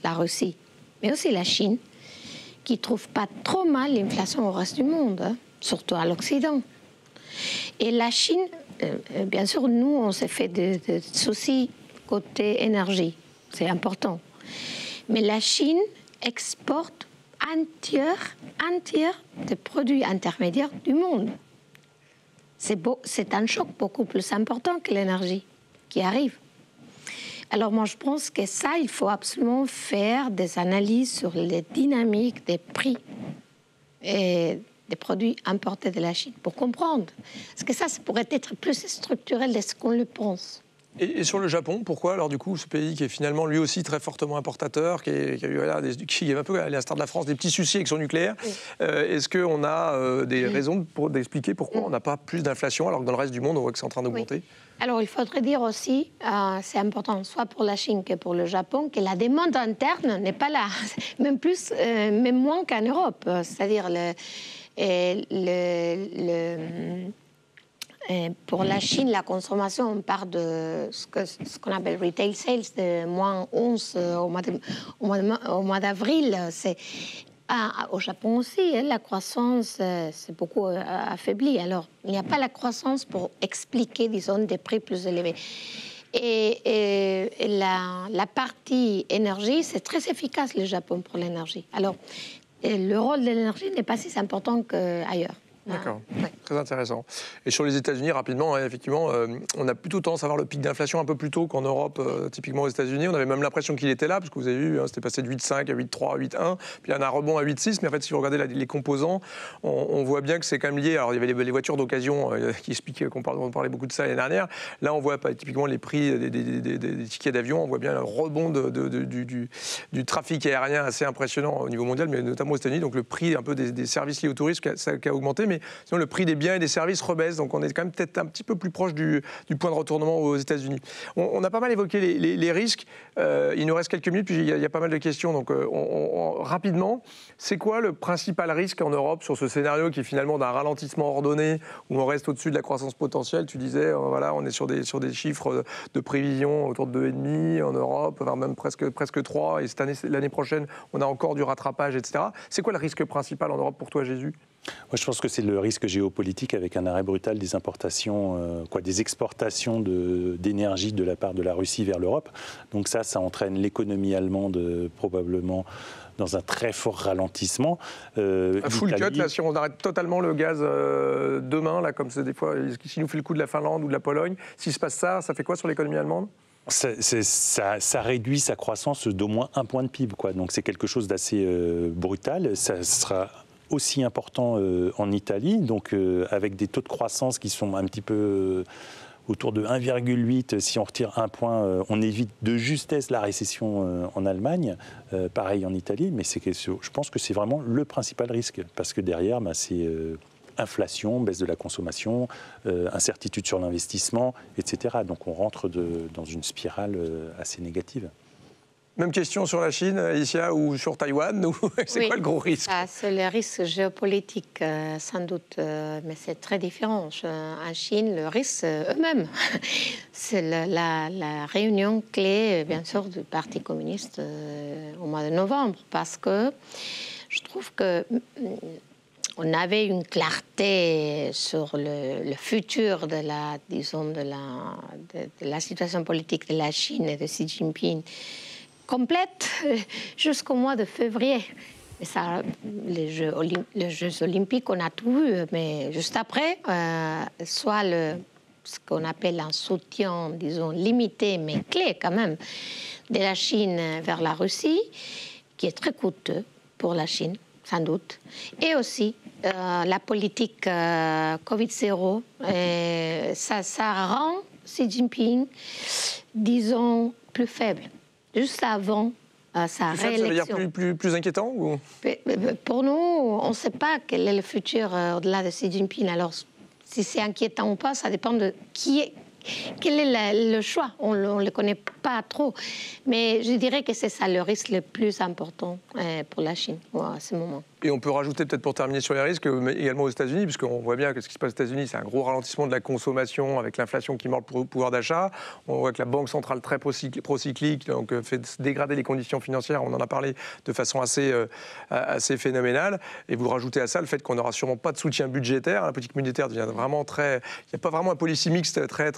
la Russie, mais aussi la Chine, qui ne trouvent pas trop mal l'inflation au reste du monde, hein, surtout à l'Occident. Et la Chine, bien sûr, nous, on s'est fait des soucis côté énergie, c'est important. Mais la Chine exporte un tiers des produits intermédiaires du monde. C'est un choc beaucoup plus important que l'énergie qui arrive. Alors moi, je pense que ça, il faut absolument faire des analyses sur les dynamiques des prix et des produits importés de la Chine pour comprendre. Parce que ça pourrait être plus structurel de ce qu'on le pense. Et sur le Japon, pourquoi alors du coup ce pays qui est finalement lui aussi très fortement importateur, qui a eu qui est un peu à l'instar de la France des petits soucis avec son nucléaire, oui. Est-ce qu'on a des raisons d'expliquer pourquoi on n'a pas plus d'inflation alors que dans le reste du monde on voit que c'est en train d'augmenter? Oui. Alors il faudrait dire aussi, c'est important soit pour la Chine que pour le Japon, que la demande interne n'est pas là, même moins qu'en Europe. C'est-à-dire pour la Chine, la consommation, on part de ce qu'on appelle retail sales, de moins 11 au mois d'avril. Au Japon aussi, la croissance s'est beaucoup affaiblie. Alors, il n'y a pas la croissance pour expliquer, disons, des prix plus élevés. Et la partie énergie, c'est très efficace, le Japon, pour l'énergie. Alors, le rôle de l'énergie n'est pas si important qu'ailleurs. D'accord, très intéressant. Et sur les États-Unis, rapidement, effectivement, on a plutôt tendance à voir le pic d'inflation un peu plus tôt qu'en Europe, typiquement aux États-Unis. On avait même l'impression qu'il était là, parce que vous avez vu, c'était passé de 8,5 à 8,3, 8,1, puis il y en a un rebond à 8,6. Mais en fait, si vous regardez les composants, on voit bien que c'est quand même lié. Alors, il y avait les voitures d'occasion qui expliquaient qu'on parlait beaucoup de ça l'année dernière. Là, on voit typiquement les prix des tickets d'avion. On voit bien le rebond du trafic aérien assez impressionnant au niveau mondial, mais notamment aux États-Unis. Donc, le prix un peu des services liés au tourisme qui a augmenté. Mais sinon, le prix des biens et des services rebaisse, donc on est quand même peut-être un petit peu plus proche du point de retournement aux États-Unis. On a pas mal évoqué les risques. Il nous reste quelques minutes, puis il y a pas mal de questions. Donc, rapidement, c'est quoi le principal risque en Europe sur ce scénario qui est finalement d'un ralentissement ordonné, où on reste au-dessus de la croissance potentielle? Tu disais, voilà, on est sur des chiffres de prévision autour de 2,5 en Europe, enfin même presque 3, et l'année prochaine, on a encore du rattrapage, etc. C'est quoi le risque principal en Europe pour toi, Jésus? Moi, je pense que c'est le risque géopolitique avec un arrêt brutal des importations, des exportations d'énergie de la part de la Russie vers l'Europe. Donc ça entraîne l'économie allemande probablement dans un très fort ralentissement. Un full cut, là, si on arrête totalement le gaz demain, là, comme c'est des fois, s'il nous fait le coup de la Finlande ou de la Pologne, s'il se passe ça fait quoi sur l'économie allemande? Ça réduit sa croissance d'au moins 1 point de PIB, quoi. Donc c'est quelque chose d'assez brutal. Ça sera aussi important en Italie, donc avec des taux de croissance qui sont un petit peu autour de 1,8. Si on retire 1 point, on évite de justesse la récession en Allemagne, pareil en Italie, mais je pense que c'est vraiment le principal risque, parce que derrière, c'est inflation, baisse de la consommation, incertitude sur l'investissement, etc. Donc on rentre dans une spirale assez négative. Même question sur la Chine, Alicia, ou sur Taïwan, c'est quoi le gros risque? C'est le risque géopolitique, sans doute, mais c'est très différent. En Chine, le risque eux-mêmes, c'est la réunion clé, bien sûr, du Parti communiste au mois de novembre, parce que je trouve que on avait une clarté sur le futur de la situation politique de la Chine et de Xi Jinping complète jusqu'au mois de février. Et ça, les Jeux olympiques, on a tout vu, mais juste après, soit ce qu'on appelle un soutien, disons, limité, mais clé quand même, de la Chine vers la Russie, qui est très coûteux pour la Chine, sans doute, et aussi la politique Covid-0, ça rend Xi Jinping, disons, plus faible. Juste avant sa réélection. Ça veut dire plus inquiétant ou... Pour nous, on ne sait pas quel est le futur au-delà de Xi Jinping. Alors, si c'est inquiétant ou pas, ça dépend de quel est le choix. On ne le connaît pas trop. Mais je dirais que c'est ça le risque le plus important pour la Chine à ce moment. Et on peut rajouter peut-être pour terminer sur les risques, mais également aux États-Unis, puisqu'on voit bien que ce qui se passe aux États-Unis, c'est un gros ralentissement de la consommation avec l'inflation qui mord le pouvoir d'achat. On voit que la banque centrale très procyclique, donc fait dégrader les conditions financières. On en a parlé de façon assez phénoménale. Et vous rajoutez à ça le fait qu'on n'aura sûrement pas de soutien budgétaire. La politique monétaire devient vraiment très... Il n'y a pas vraiment un policy mix très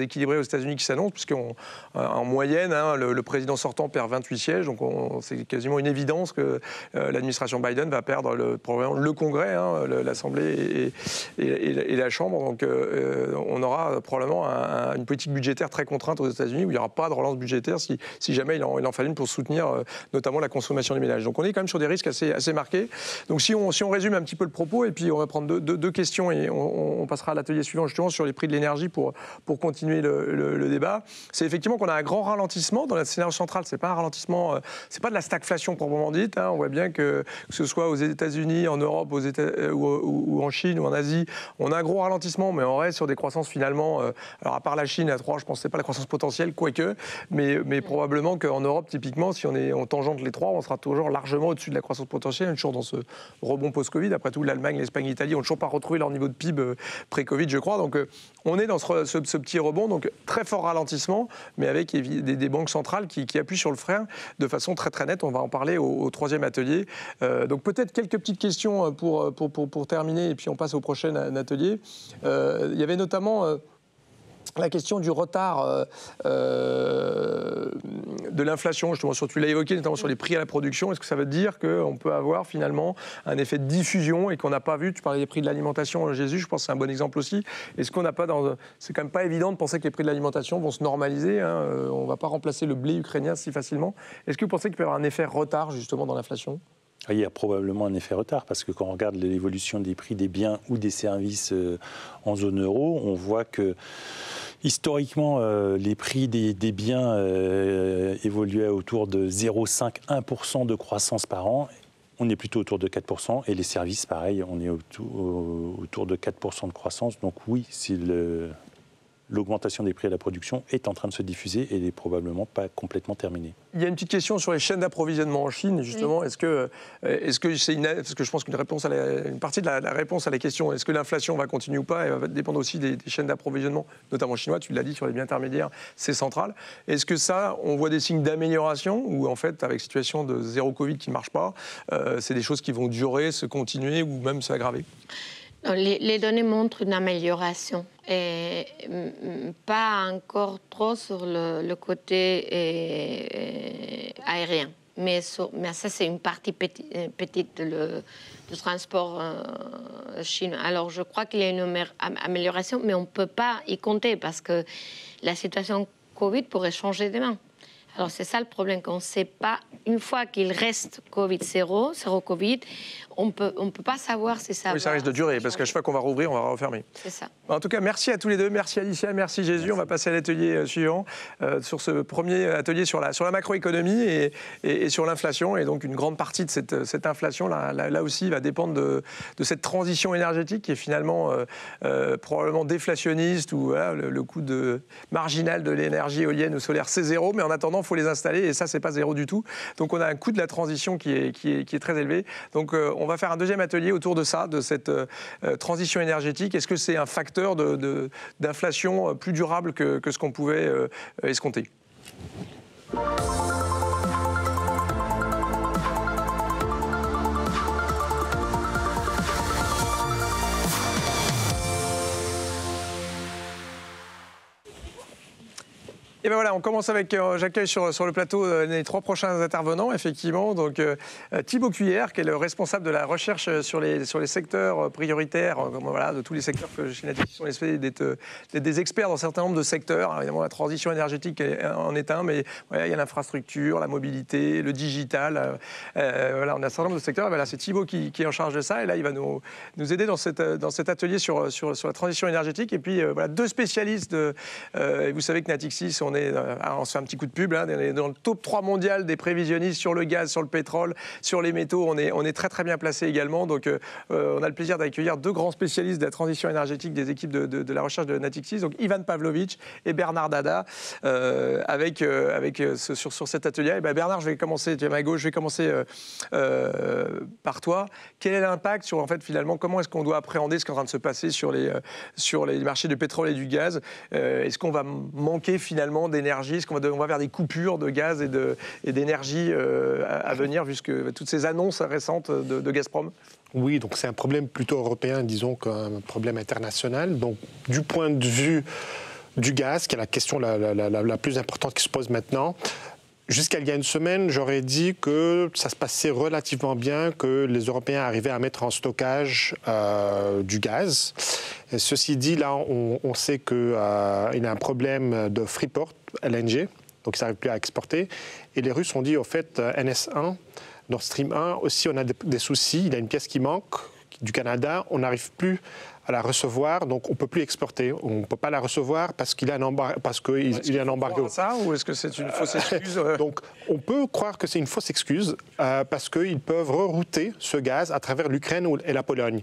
équilibré aux États-Unis qui s'annonce, puisqu'en moyenne, le président sortant perd 28 sièges. Donc c'est quasiment une évidence que l'administration Biden va perdre probablement le Congrès, l'Assemblée et la Chambre. Donc on aura probablement une politique budgétaire très contrainte aux États-Unis où il n'y aura pas de relance budgétaire si jamais il en fallait une pour soutenir notamment la consommation des ménages. Donc on est quand même sur des risques assez marqués. Donc si on résume un petit peu le propos, et puis on va prendre deux questions et on passera à l'atelier suivant justement sur les prix de l'énergie pour continuer le débat. C'est effectivement qu'on a un grand ralentissement dans le scénario central. C'est pas un ralentissement, c'est pas de la stagflation proprement dite. On voit bien que ce soit aux États-Unis, en Europe, ou en Chine ou en Asie, on a un gros ralentissement, mais on reste sur des croissances finalement. Alors à part la Chine à 3, je pense que c'est pas la croissance potentielle, quoique, mais probablement qu'en Europe, typiquement, si on tangente les 3, on sera toujours largement au-dessus de la croissance potentielle. On est toujours dans ce rebond post-Covid. Après tout, l'Allemagne, l'Espagne, l'Italie n'ont toujours pas retrouvé leur niveau de PIB pré-Covid, je crois. Donc on est dans ce petit rebond, donc très fort ralentissement, mais avec des banques centrales qui appuient sur le frein de façon très très nette. On va en parler au troisième atelier. Donc peut-être quelques petites questions pour terminer, et puis on passe au prochain atelier. Il y avait notamment la question du retard de l'inflation, justement, tu l'as évoqué, notamment sur les prix à la production. Est-ce que ça veut dire qu'on peut avoir finalement un effet de diffusion et qu'on n'a pas vu, tu parlais des prix de l'alimentation, Jésus, je pense que c'est un bon exemple aussi. Est-ce qu'on n'a pas c'est quand même pas évident de penser que les prix de l'alimentation vont se normaliser, hein, on ne va pas remplacer le blé ukrainien si facilement. Est-ce que vous pensez qu'il peut y avoir un effet retard justement dans l'inflation ? Il y a probablement un effet retard, parce que quand on regarde l'évolution des prix des biens ou des services en zone euro, on voit que historiquement, les prix des biens évoluaient autour de 0,5-1% de croissance par an. On est plutôt autour de 4%, et les services, pareil, on est autour de 4% de croissance. Donc oui, l'augmentation des prix à la production est en train de se diffuser et n'est probablement pas complètement terminée. Il y a une petite question sur les chaînes d'approvisionnement en Chine, justement. Oui. Est-ce que c'est parce que je pense qu'une partie de la réponse à la question, est-ce que l'inflation va continuer ou pas, elle va dépendre aussi des chaînes d'approvisionnement, notamment chinois, tu l'as dit, sur les biens intermédiaires, c'est central. Est-ce que ça, on voit des signes d'amélioration, ou en fait, avec situation de zéro Covid qui ne marche pas, c'est des choses qui vont durer, se continuer ou même s'aggraver ? Les données montrent une amélioration, et pas encore trop sur le côté aérien. Mais ça, c'est une partie petite du transport chinois. Alors, je crois qu'il y a une amélioration, mais on ne peut pas y compter, parce que la situation Covid pourrait changer demain. Alors, c'est ça le problème, qu'on ne sait pas, une fois qu'il reste Covid zéro Covid, on ne peut pas savoir si ça va... Oui, ça risque de durer, parce qu'à chaque fois qu'on va rouvrir, on va refermer. C'est ça. En tout cas, merci à tous les deux. Merci Alicia, merci Jésus. Merci. On va passer à l'atelier suivant, sur ce premier atelier sur la macroéconomie et sur l'inflation. Et donc, une grande partie de cette inflation, là aussi, va dépendre de cette transition énergétique qui est finalement probablement déflationniste, où voilà, le coût marginal de l'énergie éolienne ou solaire, c'est zéro. Mais en attendant, il faut les installer, et ça, c'est pas zéro du tout. Donc, on a un coût de la transition qui est très élevé. Donc, on va faire un deuxième atelier autour de ça, de cette transition énergétique. Est-ce que c'est un facteur d'inflation plus durable que ce qu'on pouvait escompter ? Et bien voilà, on commence avec, j'accueille sur le plateau les trois prochains intervenants, effectivement. Donc Thibaut Cuillère, qui est le responsable de la recherche sur les secteurs prioritaires, voilà, de tous les secteurs que chez Natixis on essaie d'être des experts dans un certain nombre de secteurs. Alors, évidemment, la transition énergétique en est un, mais voilà, il y a l'infrastructure, la mobilité, le digital. Voilà, on a un certain nombre de secteurs. Et voilà, c'est Thibaut qui est en charge de ça. Et là, il va nous aider dans cet atelier sur la transition énergétique. Et puis, voilà, deux spécialistes. Et vous savez que Natixis, on se fait un petit coup de pub, hein, on est dans le top 3 mondial des prévisionnistes sur le gaz, sur le pétrole, sur les métaux. On est très très bien placé également. Donc on a le plaisir d'accueillir deux grands spécialistes de la transition énergétique des équipes de la recherche de Natixis, donc Ivan Pavlovic et Bernard Dada, sur cet atelier. Et ben Bernard, je vais commencer, tu es à ma gauche, je vais commencer par toi. Quel est l'impact sur, en fait, finalement, comment est-ce qu'on doit appréhender ce qui est en train de se passer sur les marchés du pétrole et du gaz ? Est-ce qu'on va manquer finalement d'énergie? Est-ce qu'on va vers des coupures de gaz et d'énergie à venir, vu toutes ces annonces récentes de Gazprom? Oui, donc c'est un problème plutôt européen, disons, qu'un problème international. Donc, du point de vue du gaz, qui est la question la plus importante qui se pose maintenant, jusqu'à il y a une semaine, j'aurais dit que ça se passait relativement bien, que les Européens arrivaient à mettre en stockage du gaz. Et ceci dit, là, on sait qu'il y a un problème de Freeport, LNG, donc ils n'arrivent plus à exporter. Et les Russes ont dit, au fait, NS1, Nord Stream 1, aussi on a des soucis, il y a une pièce qui manque, du Canada, on n'arrive plus à la recevoir, donc on ne peut plus exporter. On ne peut pas la recevoir parce qu'il y a un embargo. Ça, ou est-ce que c'est une fausse excuse Donc on peut croire que c'est une fausse excuse parce qu'ils peuvent rerouter ce gaz à travers l'Ukraine et la Pologne.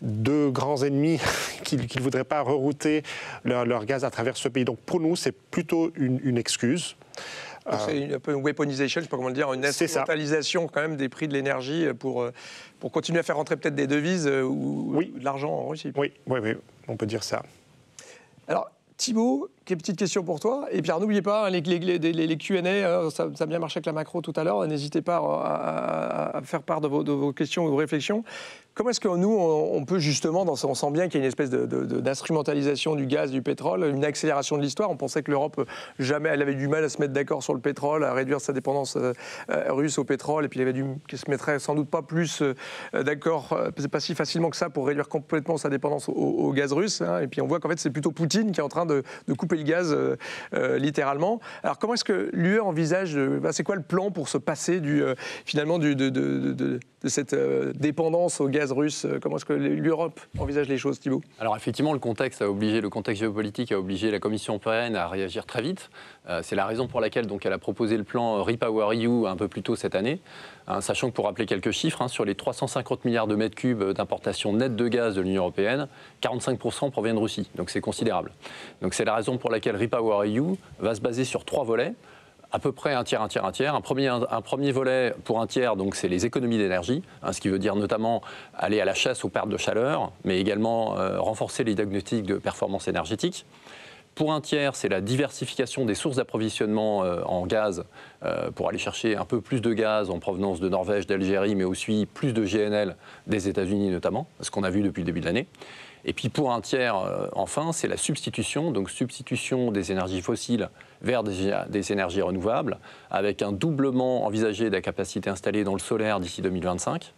Deux grands ennemis qui ne voudraient pas rerouter leur gaz à travers ce pays. Donc pour nous, c'est plutôt une excuse. C'est un peu une weaponisation, je ne sais pas comment le dire, une instrumentalisation quand même des prix de l'énergie pour continuer à faire rentrer peut-être des devises ou de l'argent en Russie. Oui, on peut dire ça. Alors, Thibault, petite question pour toi. Et puis, n'oubliez pas, les Q&A, ça a bien marché avec la macro tout à l'heure. N'hésitez pas à faire part de vos questions ou de vos réflexions. Comment est-ce que nous, on peut justement, on sent bien qu'il y a une espèce d'instrumentalisation du gaz, du pétrole, une accélération de l'histoire. On pensait que l'Europe, jamais, elle avait du mal à se mettre d'accord sur le pétrole, à réduire sa dépendance russe au pétrole, et puis elle se mettrait sans doute pas plus d'accord, c'est pas si facilement que ça pour réduire complètement sa dépendance au gaz russe. Hein. Et puis on voit qu'en fait, c'est plutôt Poutine qui est en train de couper le gaz, littéralement. Alors comment est-ce que l'UE envisage, c'est quoi le plan pour se passer finalement de cette dépendance au gaz russe? Comment est-ce que l'Europe envisage les choses, Thibault? Alors effectivement, le contexte géopolitique a obligé la Commission européenne à réagir très vite. C'est la raison pour laquelle donc, elle a proposé le plan REPowerEU un peu plus tôt cette année, sachant que pour rappeler quelques chiffres, sur les 350 milliards de mètres cubes d'importation nette de gaz de l'Union européenne, 45% proviennent de Russie, donc c'est considérable. Donc c'est la raison pour laquelle REPowerEU va se baser sur 3 volets. À peu près un tiers. Un premier volet pour un tiers, donc c'est les économies d'énergie, ce qui veut dire notamment aller à la chasse aux pertes de chaleur, mais également renforcer les diagnostics de performance énergétique. Pour un tiers, c'est la diversification des sources d'approvisionnement en gaz pour aller chercher un peu plus de gaz en provenance de Norvège, d'Algérie, mais aussi plus de GNL des États-Unis notamment, ce qu'on a vu depuis le début de l'année. Et puis pour un tiers, enfin, c'est la substitution, donc substitution des énergies fossiles vers des énergies renouvelables, avec un doublement envisagé de la capacité installée dans le solaire d'ici 2025,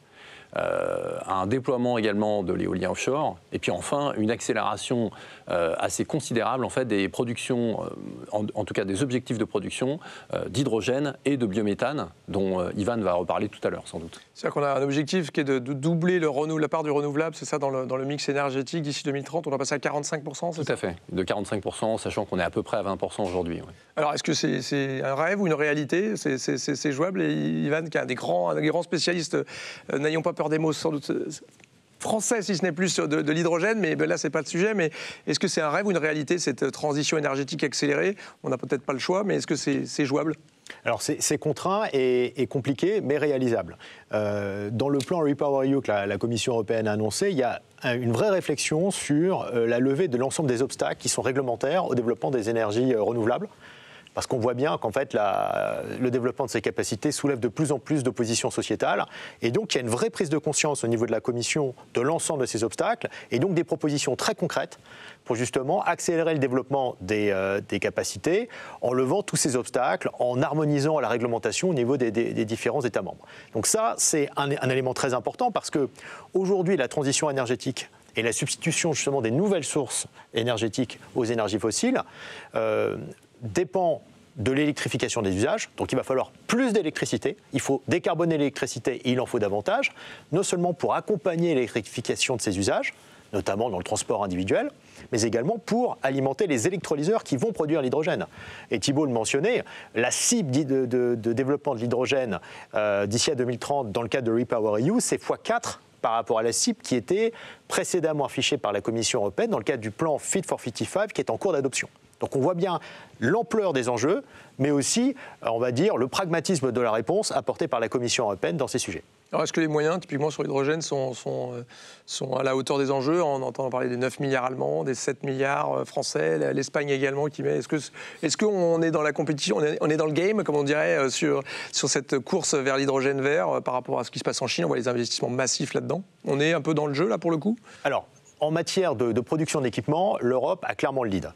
un déploiement également de l'éolien offshore, et puis enfin une accélération assez considérable en fait, des productions, en tout cas des objectifs de production d'hydrogène et de biométhane, dont Ivan va reparler tout à l'heure sans doute. C'est-à-dire qu'on a un objectif qui est de doubler la part du renouvelable, c'est ça, dans le mix énergétique d'ici 2030, on va passer à 45%, c'est ça ? Tout à fait, de 45%, sachant qu'on est à peu près à 20% aujourd'hui. Ouais. Alors, est-ce que c'est un rêve ou une réalité ? C'est jouable ? Et Ivan, qui est un des grands spécialistes, n'ayons pas peur des mots, sans doute français, si ce n'est plus de l'hydrogène, mais là, c'est pas le sujet. Mais est-ce que c'est un rêve ou une réalité, cette transition énergétique accélérée ? On n'a peut-être pas le choix, mais est-ce que c'est jouable ? Alors c'est contraint et compliqué, mais réalisable. Dans le plan REPowerEU que la Commission européenne a annoncé, il y a une vraie réflexion sur la levée de l'ensemble des obstacles qui sont réglementaires au développement des énergies renouvelables. Parce qu'on voit bien qu'en fait, le développement de ces capacités soulève de plus en plus d'opposition sociétale. Et donc, il y a une vraie prise de conscience au niveau de la Commission de l'ensemble de ces obstacles et donc des propositions très concrètes pour justement accélérer le développement des capacités en levant tous ces obstacles, en harmonisant la réglementation au niveau des différents États membres. Donc ça, c'est un élément très important parce qu'aujourd'hui, la transition énergétique et la substitution justement des nouvelles sources énergétiques aux énergies fossiles dépend de l'électrification des usages. Donc il va falloir plus d'électricité. Il faut décarboner l'électricité et il en faut davantage, non seulement pour accompagner l'électrification de ces usages, notamment dans le transport individuel, mais également pour alimenter les électrolyseurs qui vont produire l'hydrogène. Et Thibault le mentionnait, la cible de développement de l'hydrogène d'ici à 2030 dans le cadre de REPowerEU, c'est x4 par rapport à la cible qui était précédemment affichée par la Commission européenne dans le cadre du plan Fit for 55 qui est en cours d'adoption. Donc on voit bien l'ampleur des enjeux, mais aussi, on va dire, le pragmatisme de la réponse apportée par la Commission européenne dans ces sujets. Alors est-ce que les moyens, typiquement sur l'hydrogène, sont à la hauteur des enjeux? On entend parler des 9 milliards allemands, des 7 milliards français, l'Espagne également qui met. Est-ce qu'on est dans la compétition, on est dans le game, comme on dirait, sur cette course vers l'hydrogène vert par rapport à ce qui se passe en Chine? On voit les investissements massifs là-dedans. On est un peu dans le jeu, là, pour le coup? Alors, en matière de production d'équipements, l'Europe a clairement le lead.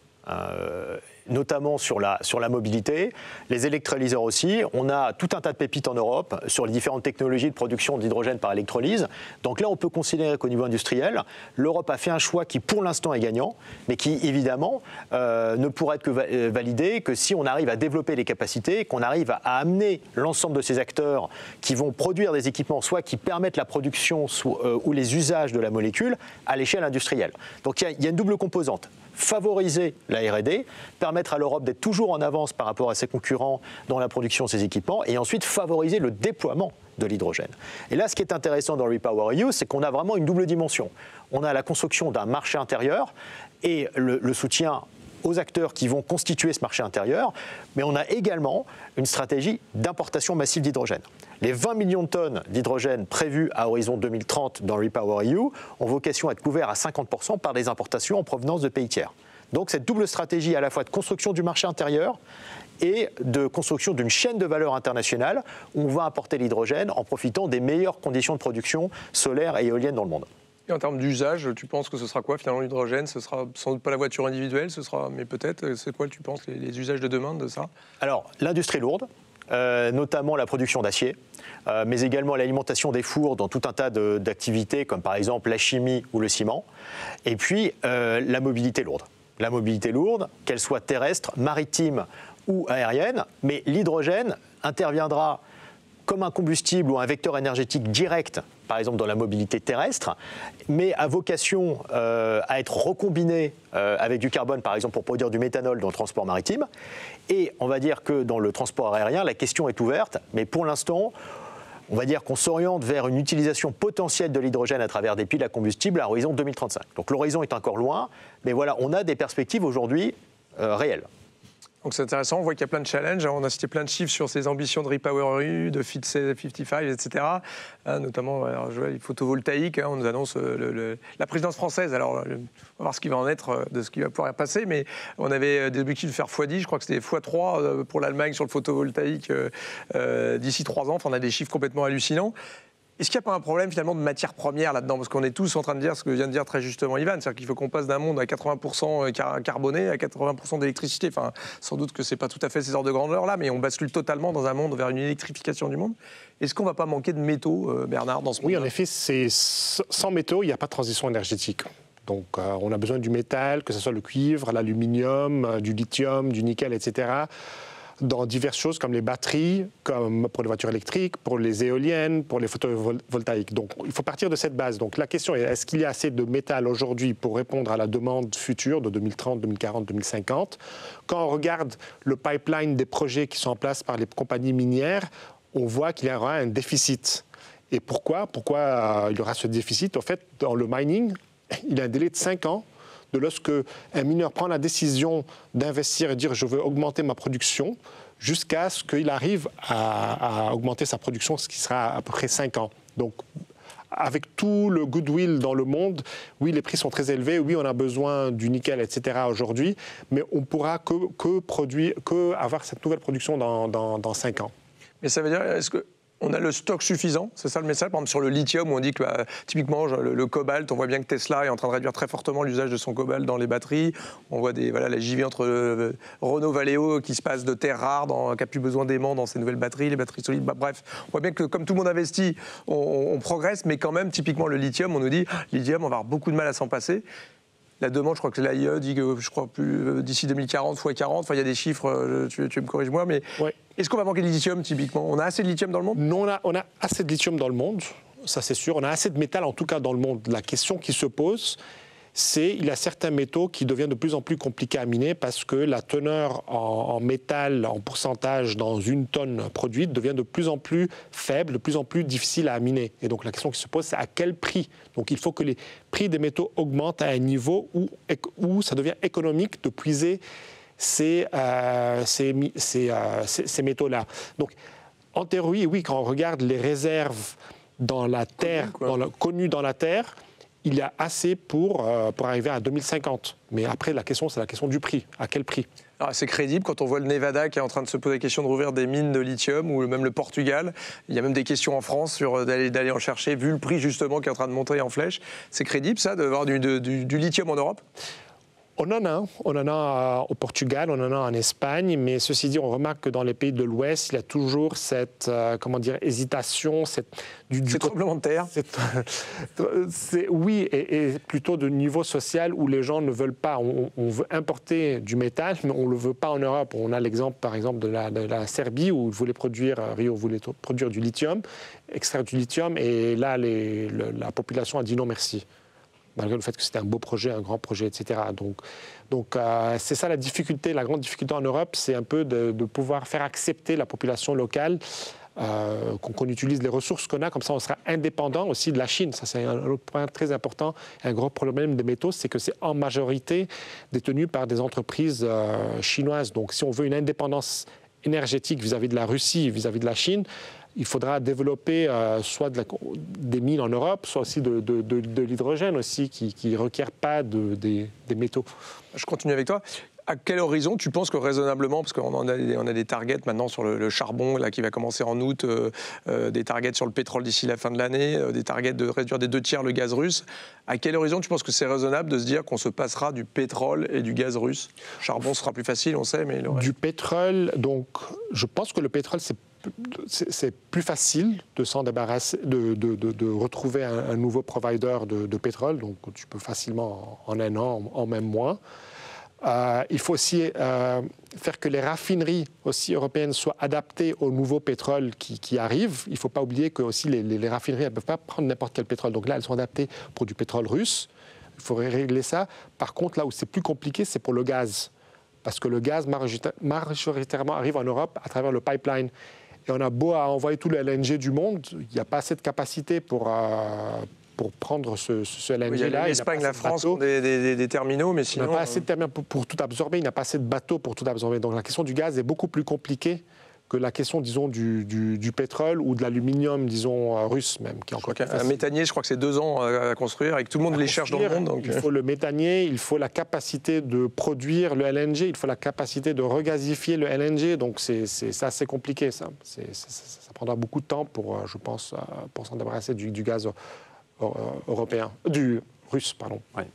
notamment sur la mobilité, les électrolyseurs aussi. On a tout un tas de pépites en Europe sur les différentes technologies de production d'hydrogène par électrolyse. Donc là, on peut considérer qu'au niveau industriel, l'Europe a fait un choix qui, pour l'instant, est gagnant, mais qui, évidemment, ne pourra être que validé que si on arrive à développer les capacités, qu'on arrive à amener l'ensemble de ces acteurs qui vont produire des équipements, soit qui permettent la production ou les usages de la molécule à l'échelle industrielle. Donc il y a une double composante. Favoriser la R&D, permettre à l'Europe d'être toujours en avance par rapport à ses concurrents dans la production de ces équipements, et ensuite favoriser le déploiement de l'hydrogène. Et là, ce qui est intéressant dans le REPowerEU, c'est qu'on a vraiment une double dimension. On a la construction d'un marché intérieur et le soutien aux acteurs qui vont constituer ce marché intérieur, mais on a également une stratégie d'importation massive d'hydrogène. Les 20 millions de tonnes d'hydrogène prévus à horizon 2030 dans REPowerEU ont vocation à être couverts à 50% par des importations en provenance de pays tiers. Donc cette double stratégie à la fois de construction du marché intérieur et de construction d'une chaîne de valeur internationale où on va importer l'hydrogène en profitant des meilleures conditions de production solaire et éolienne dans le monde. Et en termes d'usage, tu penses que ce sera quoi finalement l'hydrogène? Ce sera sans doute pas la voiture individuelle, mais peut-être, c'est quoi tu penses les usages de demain de ça? Alors, l'industrie lourde, notamment la production d'acier, mais également l'alimentation des fours dans tout un tas d'activités comme par exemple la chimie ou le ciment, et puis la mobilité lourde. La mobilité lourde, qu'elle soit terrestre, maritime ou aérienne, mais l'hydrogène interviendra comme un combustible ou un vecteur énergétique direct, par exemple dans la mobilité terrestre, mais a vocation à être recombiné avec du carbone, par exemple pour produire du méthanol dans le transport maritime. Et on va dire que dans le transport aérien, la question est ouverte, mais pour l'instant, on va dire qu'on s'oriente vers une utilisation potentielle de l'hydrogène à travers des piles à combustible à horizon 2035. Donc l'horizon est encore loin, mais voilà, on a des perspectives aujourd'hui réelles. Donc c'est intéressant, on voit qu'il y a plein de challenges. On a cité plein de chiffres sur ces ambitions de REPowerEU, de Fit 55, etc. Notamment le photovoltaïque. On nous annonce la présidence française. Alors, on va voir ce qui va en être de ce qui va pouvoir passer. Mais on avait des objectifs de faire x10. Je crois que c'était x3 pour l'Allemagne sur le photovoltaïque d'ici 3 ans. Enfin, on a des chiffres complètement hallucinants. Est-ce qu'il n'y a pas un problème finalement de matière première là-dedans? Parce qu'on est tous en train de dire ce que vient de dire très justement Ivan, c'est-à-dire qu'il faut qu'on passe d'un monde à 80% carboné à 80% d'électricité. Enfin, sans doute que ce n'est pas tout à fait ces ordres de grandeur-là, mais on bascule totalement dans un monde vers une électrification du monde. Est-ce qu'on ne va pas manquer de métaux, Bernard, dans ce monde? Oui, en effet, sans métaux, il n'y a pas de transition énergétique. Donc, on a besoin du métal, que ce soit le cuivre, l'aluminium, du lithium, du nickel, etc., dans diverses choses comme les batteries, comme pour les voitures électriques, pour les éoliennes, pour les photovoltaïques. Donc il faut partir de cette base. Donc la question est, est-ce qu'il y a assez de métal aujourd'hui pour répondre à la demande future de 2030, 2040, 2050 ? Quand on regarde le pipeline des projets qui sont en place par les compagnies minières, on voit qu'il y aura un déficit. Et pourquoi il y aura ce déficit? En fait, dans le mining, il y a un délai de 5 ans de lorsque un mineur prend la décision d'investir et de dire « je veux augmenter ma production » jusqu'à ce qu'il arrive à augmenter sa production, ce qui sera à peu près 5 ans. Donc, avec tout le goodwill dans le monde, oui, les prix sont très élevés, oui, on a besoin du nickel, etc. aujourd'hui, mais on ne pourra que avoir cette nouvelle production dans 5 ans. Mais ça veut dire, est-ce qu'on a le stock suffisant? C'est ça le message? Par exemple, sur le lithium, où on dit que typiquement le cobalt, on voit bien que Tesla est en train de réduire très fortement l'usage de son cobalt dans les batteries. On voit la JV entre Renault Valeo qui se passe de terres rares, qui n'a plus besoin d'aimants dans ces nouvelles batteries, les batteries solides. Bref, on voit bien que comme tout le monde investit, on progresse, mais quand même, typiquement le lithium, on nous dit lithium, on va avoir beaucoup de mal à s'en passer. La demande, je crois que l'AIE dit que d'ici 2040, x40, enfin il y a des chiffres, tu me corriges moi, mais ouais. Est-ce qu'on va manquer de lithium typiquement? On a assez de lithium dans le monde? Non, on a assez de lithium dans le monde, ça c'est sûr. On a assez de métal en tout cas dans le monde. La question qui se pose, c'est qu'il y a certains métaux qui deviennent de plus en plus compliqués à miner parce que la teneur en métal, en pourcentage dans une tonne produite devient de plus en plus faible, de plus en plus difficile à miner. Et donc la question qui se pose, c'est à quel prix? Donc il faut que les prix des métaux augmentent à un niveau où ça devient économique de puiser ces métaux-là. Donc en théorie, oui, quand on regarde les réserves dans la Terre, connues dans la Terre, il y a assez pour arriver à 2050. Mais après, la question, c'est la question du prix. À quel prix? Alors, c'est crédible quand on voit le Nevada qui est en train de se poser la question de rouvrir des mines de lithium, ou même le Portugal. Il y a même des questions en France sur d'aller en chercher, vu le prix justement qui est en train de monter en flèche. C'est crédible, ça, d'avoir du lithium en Europe? On en a au Portugal, on en a en Espagne, mais ceci dit, on remarque que dans les pays de l'Ouest, il y a toujours cette hésitation, ces tremblements de terre. Oui, et plutôt de niveau social où les gens ne veulent pas. On veut importer du métal, mais on ne le veut pas en Europe. On a l'exemple, par exemple, de la Serbie où Rio voulait produire du lithium, extraire du lithium, et là, la population a dit non merci, malgré le fait que c'était un beau projet, un grand projet, etc. Donc c'est ça la difficulté, la grande difficulté en Europe, c'est un peu de pouvoir faire accepter la population locale, qu'on utilise les ressources qu'on a, comme ça on sera indépendant aussi de la Chine. Ça c'est un autre point très important. Un gros problème des métaux, c'est que c'est en majorité détenu par des entreprises chinoises. Donc si on veut une indépendance énergétique vis-à-vis de la Russie, vis-à-vis de la Chine, il faudra développer soit des mines en Europe, soit aussi de l'hydrogène aussi, qui ne requiert pas des métaux. Je continue avec toi. À quel horizon tu penses que raisonnablement, parce qu'on a des targets maintenant sur le charbon là, qui va commencer en août, des targets sur le pétrole d'ici la fin de l'année, des targets de réduire des 2/3 le gaz russe. À quel horizon tu penses que c'est raisonnable de se dire qu'on se passera du pétrole et du gaz russe? Le charbon sera plus facile, on sait, mais... Du pétrole, donc je pense que le pétrole, c'est plus facile de s'en débarrasser, de retrouver un nouveau provider de pétrole, donc tu peux facilement en un an, en même mois. Il faut aussi faire que les raffineries aussi européennes soient adaptées au nouveau pétrole qui arrive. Il ne faut pas oublier que aussi les raffineries ne peuvent pas prendre n'importe quel pétrole. Donc là, elles sont adaptées pour du pétrole russe. Il faudrait régler ça. Par contre, là où c'est plus compliqué, c'est pour le gaz. Parce que le gaz, majoritairement, arrive en Europe à travers le pipeline. Et on a beau à envoyer tout le LNG du monde, il n'y a pas assez de capacité pour prendre ce LNG-là. L'Espagne, la France ont des terminaux, mais sinon... Il n'y a pas assez de terminaux pour tout absorber, il n'y a pas assez de bateaux pour tout absorber. Donc la question du gaz est beaucoup plus compliquée que la question, disons, du pétrole ou de l'aluminium, disons, russe même. Qui est encore un méthanier, je crois que c'est 2 ans à construire et que tout le monde les cherche dans le monde. Donc... Il faut le méthanier, il faut la capacité de produire le LNG, il faut la capacité de regazifier le LNG. Donc c'est assez compliqué, ça. Ça prendra beaucoup de temps pour, je pense, pour s'en débarrasser du gaz européen, du russe, pardon. Ouais.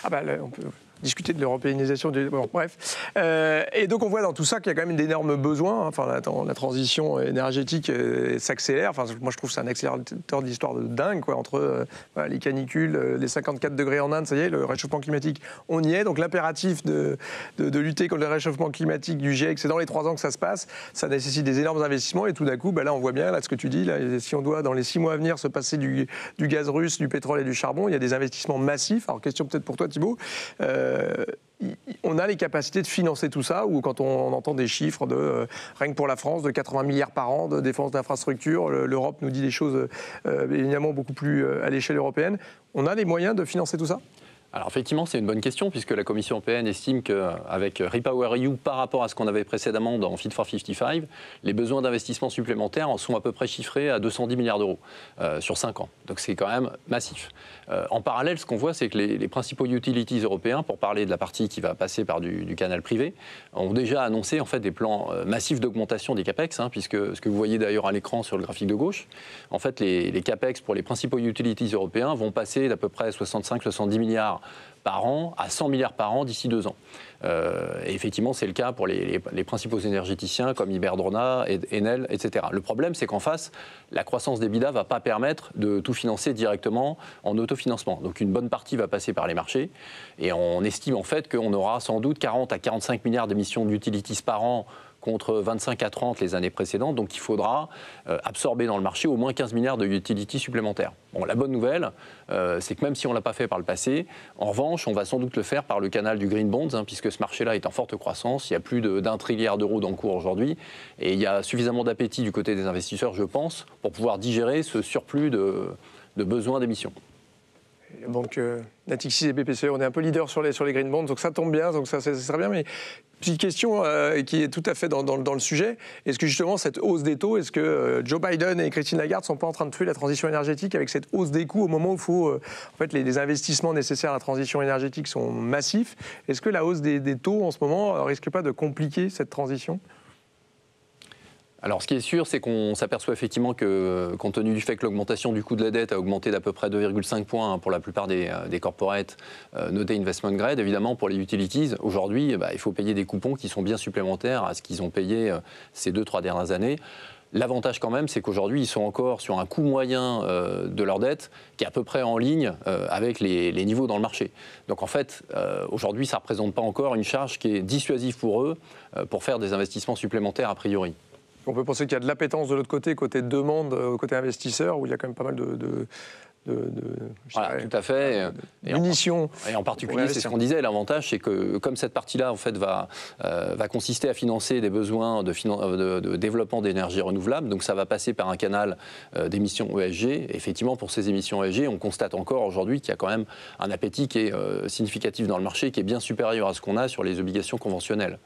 Ah bah, on peut discuter de l'européanisation du... Bon, bref. Et donc on voit dans tout ça qu'il y a quand même d'énormes besoins. Enfin, la transition énergétique s'accélère. Enfin, moi je trouve que c'est un accélérateur d'histoire de dingue, quoi, entre les canicules, les 54 degrés en Inde, ça y est, le réchauffement climatique, on y est. Donc l'impératif de lutter contre le réchauffement climatique du GIEC, c'est dans les 3 ans que ça se passe. Ça nécessite des énormes investissements et tout d'un coup, là on voit bien, là, ce que tu dis, là, si on doit dans les 6 mois à venir se passer du gaz russe, du pétrole et du charbon, il y a des investissements massifs. Alors question peut-être pour toi Thibault, on a les capacités de financer tout ça, ou quand on entend des chiffres de rien que pour la France de 80 milliards par an de défense d'infrastructures, l'Europe nous dit des choses évidemment beaucoup plus à l'échelle européenne. On a les moyens de financer tout ça ? Alors effectivement, c'est une bonne question, puisque la Commission européenne estime qu'avec REPowerEU, par rapport à ce qu'on avait précédemment dans Fit for 55, les besoins d'investissement supplémentaires en sont à peu près chiffrés à 210 milliards d'euros sur 5 ans. Donc c'est quand même massif. En parallèle, ce qu'on voit, c'est que les principaux utilities européens, pour parler de la partie qui va passer par du canal privé, ont déjà annoncé en fait des plans massifs d'augmentation des capex, puisque ce que vous voyez d'ailleurs à l'écran sur le graphique de gauche, en fait les capex pour les principaux utilities européens vont passer d'à peu près 65-70 milliards par an à 100 milliards par an d'ici 2 ans. Et effectivement, c'est le cas pour les principaux énergéticiens comme Iberdrola, Enel, etc. Le problème, c'est qu'en face, la croissance des EBITDA ne va pas permettre de tout financer directement en autofinancement. Donc une bonne partie va passer par les marchés. Et on estime en fait qu'on aura sans doute 40 à 45 milliards d'émissions d'utilities par an contre 25 à 30 les années précédentes. Donc il faudra absorber dans le marché au moins 15 milliards de utilities supplémentaires. Bon, la bonne nouvelle, c'est que même si on ne l'a pas fait par le passé, en revanche, on va sans doute le faire par le canal du Green Bonds, puisque ce marché-là est en forte croissance. Il y a plus d'1 trilliard d'euros dans le cours aujourd'hui. Et il y a suffisamment d'appétit du côté des investisseurs, je pense, pour pouvoir digérer ce surplus de besoins d'émissions. Donc Natixis et BPCE, on est un peu leader sur les Green Bonds, donc ça tombe bien, donc ça serait bien. Mais petite question qui est tout à fait dans le sujet. Est-ce que justement cette hausse des taux, est-ce que Joe Biden et Christine Lagarde ne sont pas en train de tuer la transition énergétique avec cette hausse des coûts au moment où il faut, en fait, les investissements nécessaires à la transition énergétique sont massifs. Est-ce que la hausse des taux en ce moment ne risque pas de compliquer cette transition ? Alors, ce qui est sûr, c'est qu'on s'aperçoit effectivement que, compte tenu du fait que l'augmentation du coût de la dette a augmenté d'à peu près 2,5 points pour la plupart des corporates notés investment grade, évidemment, pour les utilities, aujourd'hui, il faut payer des coupons qui sont bien supplémentaires à ce qu'ils ont payé ces 2-3 dernières années. L'avantage quand même, c'est qu'aujourd'hui, ils sont encore sur un coût moyen de leur dette qui est à peu près en ligne avec les niveaux dans le marché. Donc en fait, aujourd'hui, ça ne représente pas encore une charge qui est dissuasive pour eux pour faire des investissements supplémentaires a priori. On peut penser qu'il y a de l'appétence de l'autre côté demande, côté investisseur, où il y a quand même pas mal de voilà, tout à fait. Munitions. Et en particulier, c'est ce qu'on disait, l'avantage, c'est que comme cette partie-là, en fait, va consister à financer des besoins de développement d'énergie renouvelable, donc ça va passer par un canal d'émissions ESG. Et effectivement, pour ces émissions ESG, on constate encore aujourd'hui qu'il y a quand même un appétit qui est significatif dans le marché, qui est bien supérieur à ce qu'on a sur les obligations conventionnelles.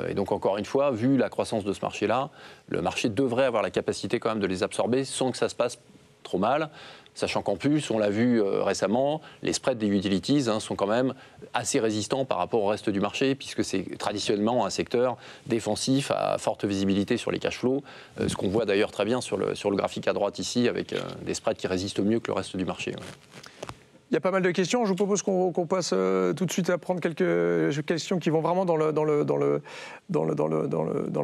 Et donc, encore une fois, vu la croissance de ce marché-là, le marché devrait avoir la capacité quand même de les absorber sans que ça se passe trop mal, sachant qu'en plus, on l'a vu récemment, les spreads des utilities sont quand même assez résistants par rapport au reste du marché, puisque c'est traditionnellement un secteur défensif à forte visibilité sur les cash flows, ce qu'on voit d'ailleurs très bien sur le graphique à droite ici, avec des spreads qui résistent mieux que le reste du marché. Ouais. Il y a pas mal de questions. Je vous propose qu'on passe tout de suite à prendre quelques questions qui vont vraiment dans le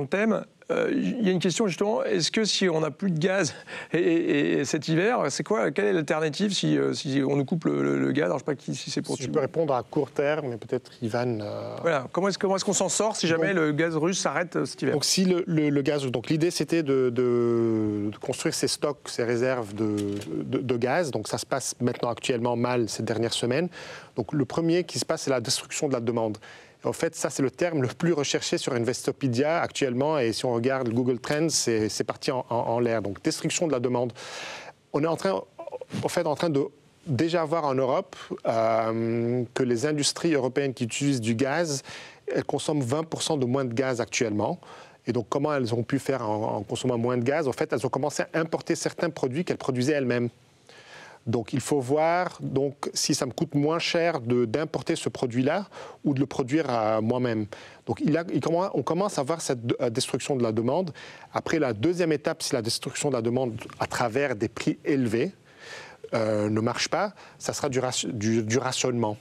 thème. Il y a une question justement, est-ce que si on n'a plus de gaz et cet hiver, quelle est l'alternative si on nous coupe le gaz? Alors, je ne sais pas si c'est pour... Si je peux répondre à court terme, mais peut-être Ivan... Voilà. Comment est-ce qu'on s'en sort si jamais le gaz russe s'arrête cet hiver? Donc si le gaz... Donc l'idée c'était de construire ces stocks, ces réserves de gaz. Donc ça se passe maintenant actuellement mal ces dernières semaines. Donc le premier qui se passe, c'est la destruction de la demande. En fait, ça, c'est le terme le plus recherché sur Investopedia actuellement. Et si on regarde Google Trends, c'est parti en l'air. Donc, destruction de la demande. On est en train de déjà voir en Europe que les industries européennes qui utilisent du gaz, elles consomment 20% de moins de gaz actuellement. Et donc, comment elles ont pu faire en consommant moins de gaz? En fait, elles ont commencé à importer certains produits qu'elles produisaient elles-mêmes. Donc, il faut voir si ça me coûte moins cher d'importer ce produit-là ou de le produire moi-même. Donc, on commence à voir cette destruction de la demande. Après, la deuxième étape, si la destruction de la demande à travers des prix élevés ne marche pas, ça sera du rationnement.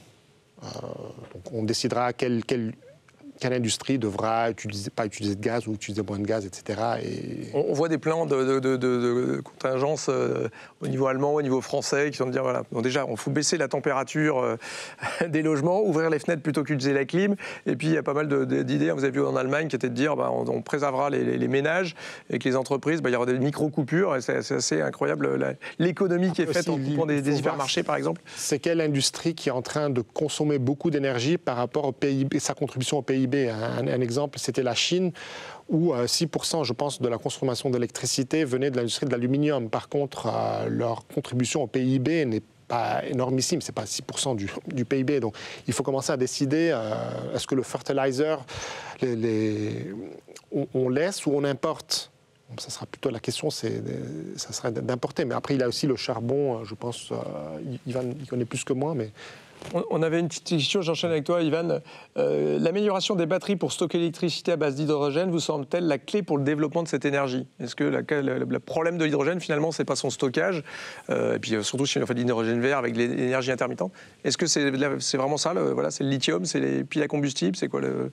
Donc, on décidera quelle industrie devra pas utiliser de gaz ou utiliser moins de gaz, etc. On voit des plans de contingence au niveau allemand, au niveau français, qui sont de dire, voilà, bon, déjà, on faut baisser la température des logements, ouvrir les fenêtres plutôt qu'utiliser la clim. Et puis, il y a pas mal d'idées, vous avez vu en Allemagne, qui étaient de dire, on préservera les ménages et que les entreprises, il y aura des micro-coupures. Et c'est assez incroyable l'économie qui est faite en coupant des hypermarchés, par exemple. C'est quelle industrie qui est en train de consommer beaucoup d'énergie par rapport au PIB, sa contribution au PIB? Un exemple, c'était la Chine, où 6%, je pense, de la consommation d'électricité venait de l'industrie de l'aluminium. Par contre, leur contribution au PIB n'est pas énormissime, c'est pas 6% du PIB. Donc, il faut commencer à décider, est-ce que le fertilizer, on laisse ou on importe? Ça sera plutôt la question, ça serait d'importer. Mais après, il y a aussi le charbon, je pense, Ivan, il connaît plus que moi, mais... On avait une petite question, j'enchaîne avec toi, Ivan. L'amélioration des batteries pour stocker l'électricité à base d'hydrogène vous semble-t-elle la clé pour le développement de cette énergie? Est-ce que le problème de l'hydrogène, finalement, c'est pas son stockage, et puis surtout si on fait de l'hydrogène vert avec l'énergie intermittente? Est-ce que c'est vraiment ça, c'est le lithium, c'est les piles à combustible, c'est quoi le...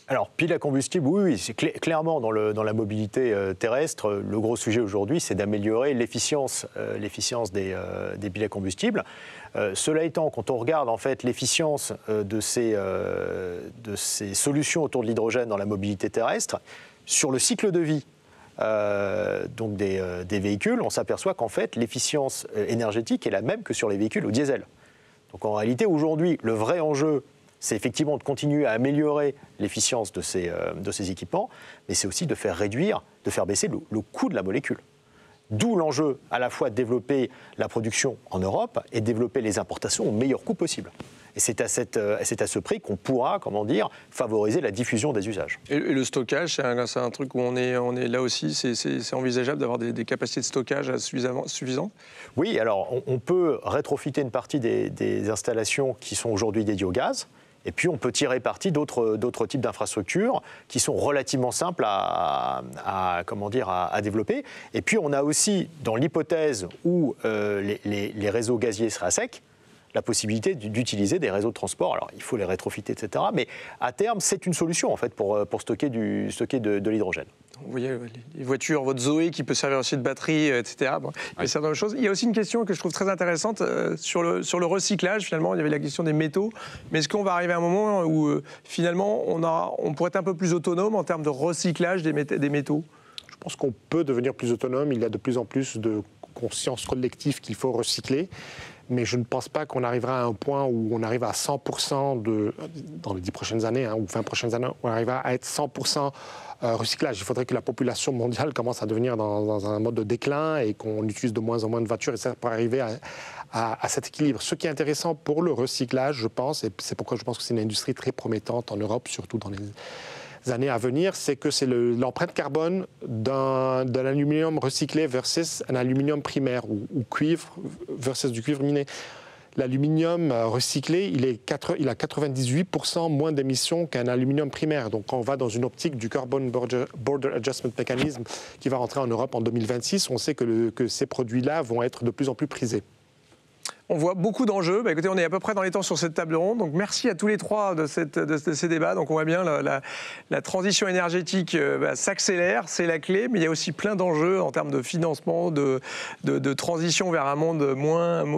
Alors, piles à combustible, oui, c'est clairement dans la mobilité terrestre, le gros sujet aujourd'hui, c'est d'améliorer l'efficience des piles à combustible. Cela étant, quand on regarde en fait l'efficience de ces solutions autour de l'hydrogène dans la mobilité terrestre, sur le cycle de vie donc des véhicules, on s'aperçoit qu'en fait l'efficience énergétique est la même que sur les véhicules au diesel. Donc en réalité, aujourd'hui, le vrai enjeu, c'est effectivement de continuer à améliorer l'efficience de ces équipements, mais c'est aussi de faire baisser le coût de la molécule. D'où l'enjeu à la fois de développer la production en Europe et de développer les importations au meilleur coût possible. Et c'est à ce prix qu'on pourra, favoriser la diffusion des usages. Et le stockage, c'est un truc où on est là aussi, c'est envisageable d'avoir des capacités de stockage suffisantes? Oui, alors on peut rétrofiter une partie des installations qui sont aujourd'hui dédiées au gaz, Et puis on peut tirer parti d'autres types d'infrastructures qui sont relativement simples à développer. Et puis on a aussi, dans l'hypothèse où les réseaux gaziers seraient à sec, la possibilité d'utiliser des réseaux de transport. Alors il faut les rétrofitter, etc. Mais à terme, c'est une solution en fait pour stocker de l'hydrogène. Vous voyez les voitures, votre Zoé qui peut servir aussi de batterie, etc. Bon, il y a certaines choses. Il y a aussi une question que je trouve très intéressante sur le recyclage. Finalement, il y avait la question des métaux. Mais est-ce qu'on va arriver à un moment où finalement on pourrait être un peu plus autonome en termes de recyclage des métaux ? Je pense qu'on peut devenir plus autonome. Il y a de plus en plus de conscience collective qu'il faut recycler. Mais je ne pense pas qu'on arrivera à un point où on arrive à 100% dans les 10 prochaines années ou 20 prochaines années, on arrivera à être 100% recyclage. Il faudrait que la population mondiale commence à devenir dans un mode de déclin et qu'on utilise de moins en moins de voitures et ça pour arriver à cet équilibre. Ce qui est intéressant pour le recyclage, je pense, et c'est pourquoi je pense que c'est une industrie très promettante en Europe, surtout dans les années à venir, c'est que c'est l'empreinte carbone d'un aluminium recyclé versus un aluminium primaire ou cuivre versus du cuivre miné. L'aluminium recyclé, il a 98% moins d'émissions qu'un aluminium primaire. Donc on va dans une optique du Carbon Border Adjustment Mechanism qui va rentrer en Europe en 2026. On sait que ces produits-là vont être de plus en plus prisés. On voit beaucoup d'enjeux. Écoutez, on est à peu près dans les temps sur cette table ronde. Donc merci à tous les trois de ces débats. Donc on voit bien la transition énergétique s'accélère, c'est la clé, mais il y a aussi plein d'enjeux en termes de financement, de transition vers un monde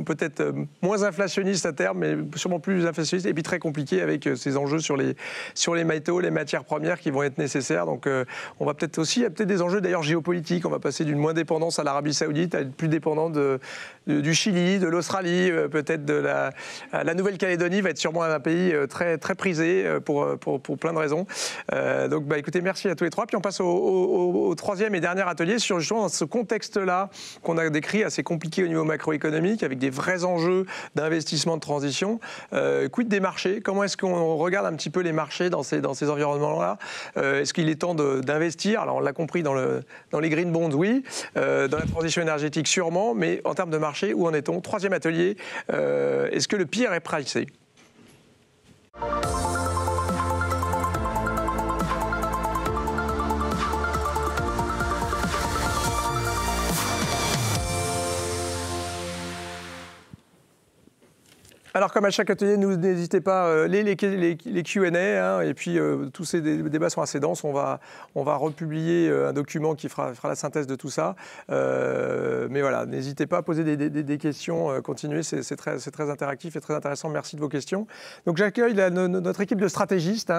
peut-être moins inflationniste à terme, mais sûrement plus inflationniste, et puis très compliqué avec ces enjeux sur les métaux, les matières premières qui vont être nécessaires. Donc on va peut-être aussi, il y a peut-être des enjeux d'ailleurs géopolitiques. On va passer d'une moins dépendance à l'Arabie Saoudite à être plus dépendant du Chili, de l'Australie, peut-être de la Nouvelle-Calédonie va être sûrement un pays très, très prisé pour plein de raisons. Donc écoutez, merci à tous les trois. Puis on passe au troisième et dernier atelier sur justement ce contexte-là qu'on a décrit assez compliqué au niveau macroéconomique, avec des vrais enjeux d'investissement de transition. Quid des marchés ? Comment est-ce qu'on regarde un petit peu les marchés dans ces environnements-là ? Est-ce qu'il est temps d'investir ? Alors on l'a compris dans les green bonds, oui. Dans la transition énergétique, sûrement. Mais en termes de marché, où en est-on ? Troisième atelier. Est-ce que le pire est pricé ? Alors, comme à chaque atelier, n'hésitez pas, les Q&A, et puis tous ces débats sont assez denses. On va republier un document qui fera la synthèse de tout ça. Mais voilà, n'hésitez pas à poser des questions, continuez, c'est très interactif et très intéressant. Merci de vos questions. Donc, j'accueille notre équipe de stratégistes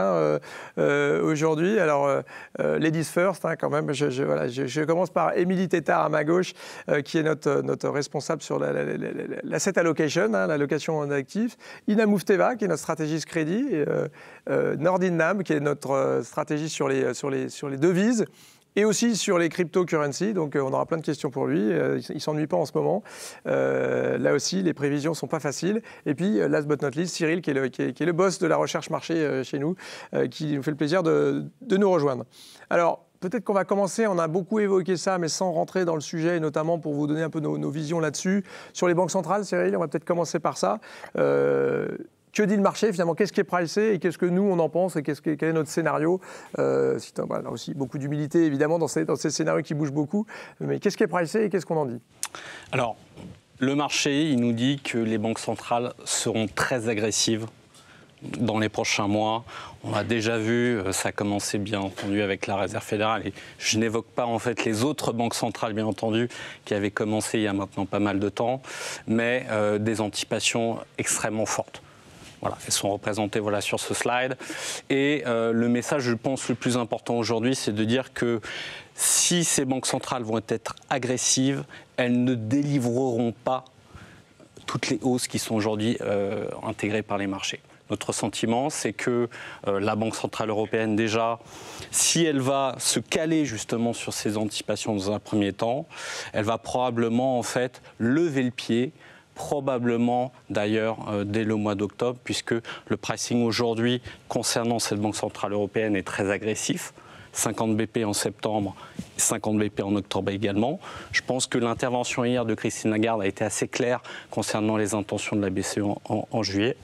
aujourd'hui. Alors, ladies first, quand même. Je commence par Émilie Tétard à ma gauche, qui est notre responsable sur l'asset allocation, l'allocation d'actifs. Ina Moufteva, qui est notre stratégiste crédit, et Nordine Nam, qui est notre stratégiste sur les devises, et aussi sur les cryptocurrencies. Donc on aura plein de questions pour lui. Il ne s'ennuie pas en ce moment. Là aussi, les prévisions ne sont pas faciles. Et puis, last but not least, Cyril, qui est le boss de la recherche marché chez nous, qui nous fait le plaisir de nous rejoindre. Alors, peut-être qu'on va commencer, on a beaucoup évoqué ça, mais sans rentrer dans le sujet, notamment pour vous donner un peu nos visions là-dessus. Sur les banques centrales, Cyril, on va peut-être commencer par ça. Que dit le marché finalement ? Qu'est-ce qui est pricé et qu'est-ce que nous on en pense et quel est notre scénario ? Là aussi, beaucoup d'humilité évidemment dans ces scénarios qui bougent beaucoup. Mais qu'est-ce qui est pricé et qu'est-ce qu'on en dit ? Alors, le marché, il nous dit que les banques centrales seront très agressives dans les prochains mois. On a déjà vu, ça a commencé bien entendu avec la Réserve fédérale, et je n'évoque pas en fait les autres banques centrales bien entendu qui avaient commencé il y a maintenant pas mal de temps, mais des anticipations extrêmement fortes. Voilà, elles sont représentées sur ce slide. Et le message, je pense, le plus important aujourd'hui, c'est de dire que si ces banques centrales vont être agressives, elles ne délivreront pas toutes les hausses qui sont aujourd'hui intégrées par les marchés. Notre sentiment, c'est que la Banque centrale européenne, déjà, si elle va se caler justement sur ces anticipations dans un premier temps, elle va probablement en fait lever le pied, probablement d'ailleurs dès le mois d'octobre, puisque le pricing aujourd'hui concernant cette Banque centrale européenne est très agressif. 50 BP en septembre, 50 BP en octobre également. Je pense que l'intervention hier de Christine Lagarde a été assez claire concernant les intentions de la BCE en juillet.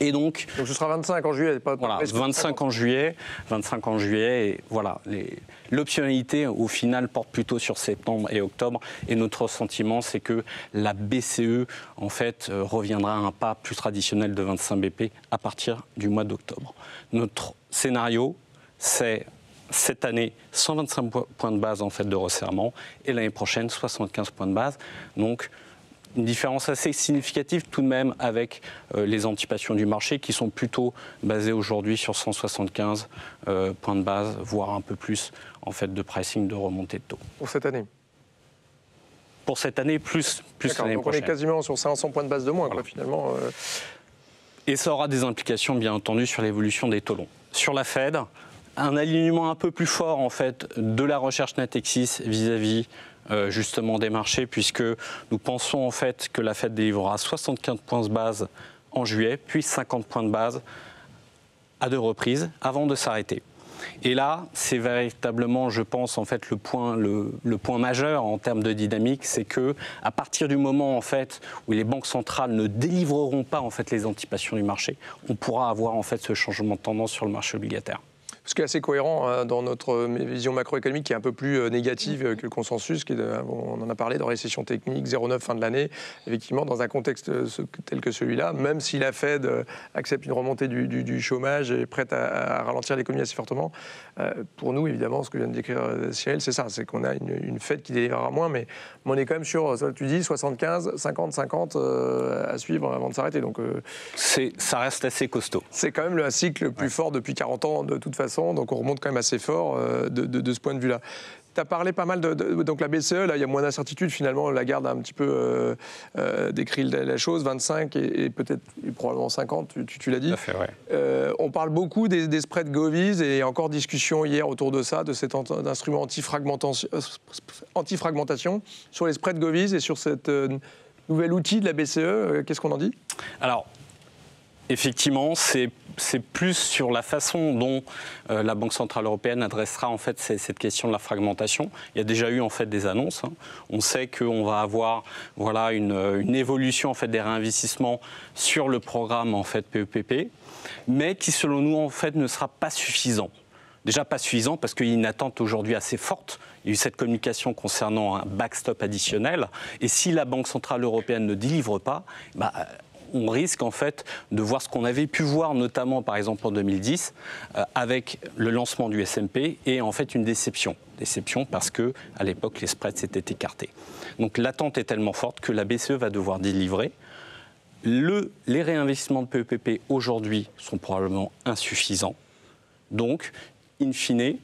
Et donc ce sera 25 en juillet. Voilà, 25 en juillet, et voilà, l'optionnalité au final porte plutôt sur septembre et octobre. Et notre sentiment, c'est que la BCE en fait reviendra à un pas plus traditionnel de 25 BP à partir du mois d'octobre. Notre scénario, c'est cette année 125 points de base en fait de resserrement et l'année prochaine 75 points de base. Donc une différence assez significative tout de même avec les anticipations du marché qui sont plutôt basées aujourd'hui sur 175 points de base, voire un peu plus en fait de pricing de remontée de taux. Pour cette année. Pour cette année, plus l'année donc prochaine. On est quasiment sur 500 points de base de moins, voilà. Quoi, finalement. Et ça aura des implications, bien entendu, sur l'évolution des taux longs. Sur la Fed, un alignement un peu plus fort en fait de la recherche Natixis vis-à-vis justement des marchés, puisque nous pensons en fait que la Fed délivrera 75 points de base en juillet, puis 50 points de base à 2 reprises avant de s'arrêter. Et là, c'est véritablement, je pense, en fait, le point majeur en termes de dynamique, c'est que à partir du moment en fait où les banques centrales ne délivreront pas en fait les anticipations du marché, on pourra avoir en fait ce changement de tendance sur le marché obligataire. Ce qui est assez cohérent dans notre vision macroéconomique qui est un peu plus négative que le consensus, on en a parlé, de récession technique, 0,9 fin de l'année. Effectivement, dans un contexte tel que celui-là, même si la Fed accepte une remontée du chômage et est prête à ralentir l'économie assez fortement, pour nous, évidemment, ce que vient de décrire Cyril, c'est ça, c'est qu'on a une Fed qui délivrera moins, mais on est quand même sur, tu dis, 75, 50, 50 à suivre avant de s'arrêter. Donc, ça reste assez costaud. C'est quand même un cycle plus fort depuis 40 ans, de toute façon. Donc on remonte quand même assez fort de ce point de vue-là. Tu as parlé pas mal donc la BCE, là il y a moins d'incertitude finalement, Lagarde a un petit peu décrit la chose, 25 et peut-être probablement 50, tu l'as dit. Tout à fait, ouais. On parle beaucoup des spreads govies et encore discussion hier autour de ça, de cet instrument anti-fragmentation sur les spreads govies et sur cet nouvel outil de la BCE, qu'est-ce qu'on en dit ? Alors, effectivement, c'est plus sur la façon dont la Banque centrale européenne adressera en fait cette question de la fragmentation. Il y a déjà eu en fait des annonces. On sait qu'on va avoir une évolution en fait des réinvestissements sur le programme en fait PEPP, mais qui selon nous en fait ne sera pas suffisant. Déjà pas suffisant parce qu'il y a une attente aujourd'hui assez forte. Il y a eu cette communication concernant un backstop additionnel. Et si la Banque centrale européenne ne délivre pas, on risque en fait de voir ce qu'on avait pu voir notamment par exemple en 2010 avec le lancement du SMP et en fait une déception. Déception parce que à l'époque les spreads s'étaient écartés. Donc l'attente est tellement forte que la BCE va devoir délivrer. Les réinvestissements de PEPP aujourd'hui sont probablement insuffisants. Donc, in fine,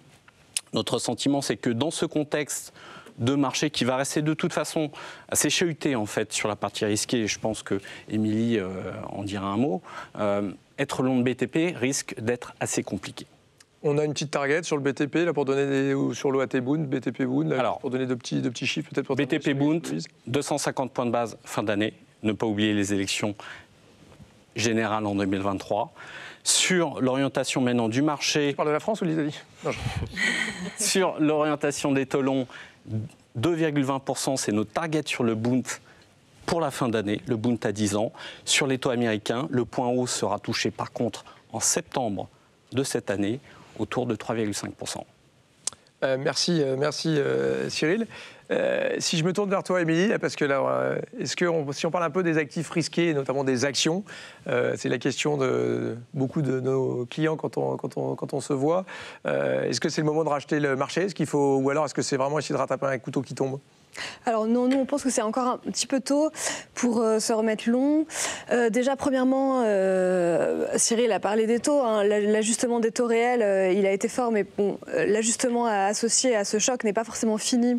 notre sentiment c'est que dans ce contexte de marché qui va rester de toute façon assez chahuté en fait sur la partie risquée, je pense que Émilie en dira un mot, être long de BTP risque d'être assez compliqué. On a une petite target sur le BTP là, pour donner sur l'OAT Bund, BTP Bund, pour donner de petits chiffres peut-être. BTP Bund, 250 points de base fin d'année, ne pas oublier les élections générales en 2023. Sur l'orientation maintenant du marché... Tu parles de la France ou de l'Italie ? Sur l'orientation des taux longs, 2,20%, c'est notre target sur le Bund pour la fin d'année, le Bund à 10 ans. Sur les taux américains, le point haut sera touché par contre en septembre de cette année, autour de 3,5%. Merci Cyril. Si je me tourne vers toi, Émilie, parce que là, si on parle un peu des actifs risqués, notamment des actions, c'est la question de beaucoup de nos clients quand on se voit. Est-ce que c'est le moment de racheter le marché ? Ou alors est-ce que c'est vraiment essayer de rattraper un couteau qui tombe ? Alors non, nous on pense que c'est encore un petit peu tôt pour se remettre long. Déjà premièrement, Cyril a parlé des taux, l'ajustement des taux réels, il a été fort, mais bon, l'ajustement associé à ce choc n'est pas forcément fini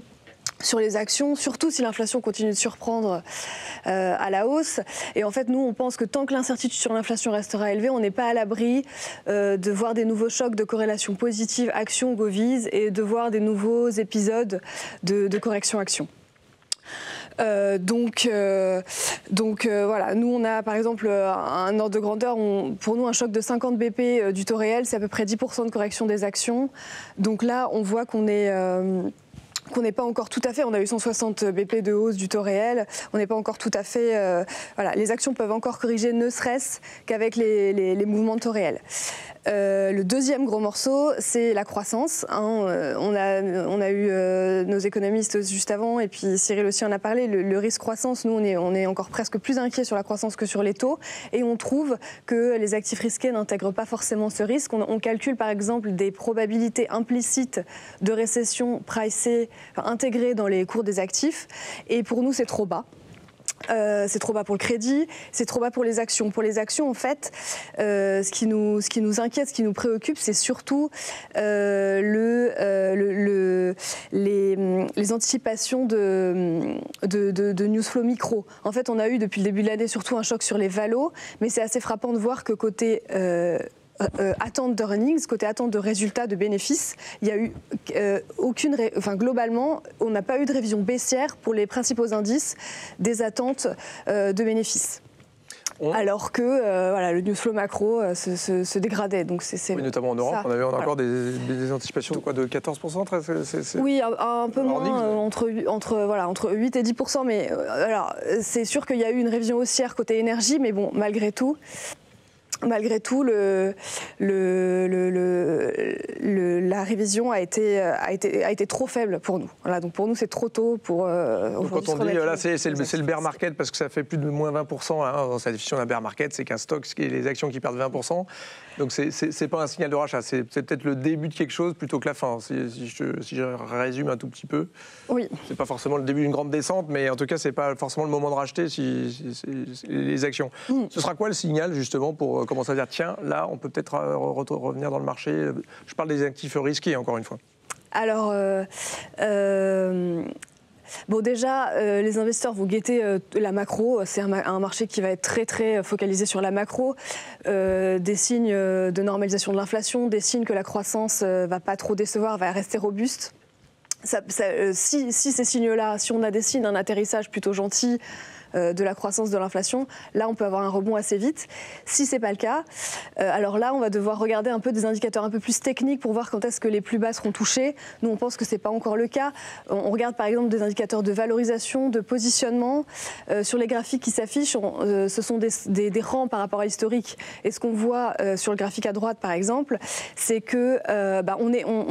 sur les actions, surtout si l'inflation continue de surprendre à la hausse. Et en fait, nous, on pense que tant que l'incertitude sur l'inflation restera élevée, on n'est pas à l'abri de voir des nouveaux chocs de corrélation positive action-govies et de voir des nouveaux épisodes de correction-action. Donc voilà, nous on a par exemple un ordre de grandeur, pour nous un choc de 50 BP du taux réel, c'est à peu près 10% de correction des actions. Donc là, on voit qu'on est qu'on n'est pas encore tout à fait, on a eu 160 BP de hausse du taux réel, on n'est pas encore tout à fait, voilà, les actions peuvent encore corriger, ne serait-ce qu'avec les mouvements de taux réel. Le deuxième gros morceau, c'est la croissance. On a eu nos économistes juste avant, et puis Cyril aussi en a parlé. Le risque croissance, nous, on est encore presque plus inquiets sur la croissance que sur les taux, et on trouve que les actifs risqués n'intègrent pas forcément ce risque. On calcule par exemple des probabilités implicites de récession pricées, intégrées dans les cours des actifs, et pour nous, c'est trop bas. C'est trop bas pour le crédit, c'est trop bas pour les actions. Pour les actions, en fait, ce qui nous inquiète, ce qui nous préoccupe, c'est surtout les anticipations de news flow micro. En fait, on a eu depuis le début de l'année surtout un choc sur les valos, mais c'est assez frappant de voir que côté attente de earnings, côté attente de résultats, de bénéfices, il y a eu globalement, on n'a pas eu de révision baissière pour les principaux indices des attentes de bénéfices. Alors que voilà, le news flow macro se dégradait. Donc oui, notamment en Europe, on avait encore des anticipations de quoi, de 14%. Oui, un peu moins, entre 8 et 10%. Mais alors, c'est sûr qu'il y a eu une révision haussière côté énergie, mais bon, malgré tout, la révision a été trop faible pour nous. Voilà, donc pour nous, c'est trop tôt pour donc quand on dit là, c'est le bear market parce que ça fait plus de moins 20%. Hein, dans sa définition d'un bear market, c'est qu'un stock, c'est les actions qui perdent 20%. Donc c'est pas un signal de rachat, c'est peut-être le début de quelque chose plutôt que la fin. Si je résume un tout petit peu, oui. C'est pas forcément le début d'une grande descente, mais en tout cas, c'est pas forcément le moment de racheter les actions. Ce sera quoi le signal justement pour commencer à dire tiens, là, on peut peut-être revenir dans le marché. Je parle des actifs risqués encore une fois. Alors. Bon, déjà, les investisseurs vont guetter la macro. C'est un marché qui va être très, très focalisé sur la macro. Des signes de normalisation de l'inflation, des signes que la croissance va pas trop décevoir, va rester robuste. Si ces signes-là, si on a des signes d'un atterrissage plutôt gentil, de la croissance de l'inflation, là on peut avoir un rebond assez vite. Si c'est pas le cas, alors là on va devoir regarder un peu des indicateurs un peu plus techniques pour voir quand est-ce que les plus bas seront touchés. Nous on pense que c'est pas encore le cas. On regarde par exemple des indicateurs de valorisation, de positionnement. Sur les graphiques qui s'affichent, ce sont des rangs par rapport à l'historique. Et ce qu'on voit sur le graphique à droite par exemple, c'est que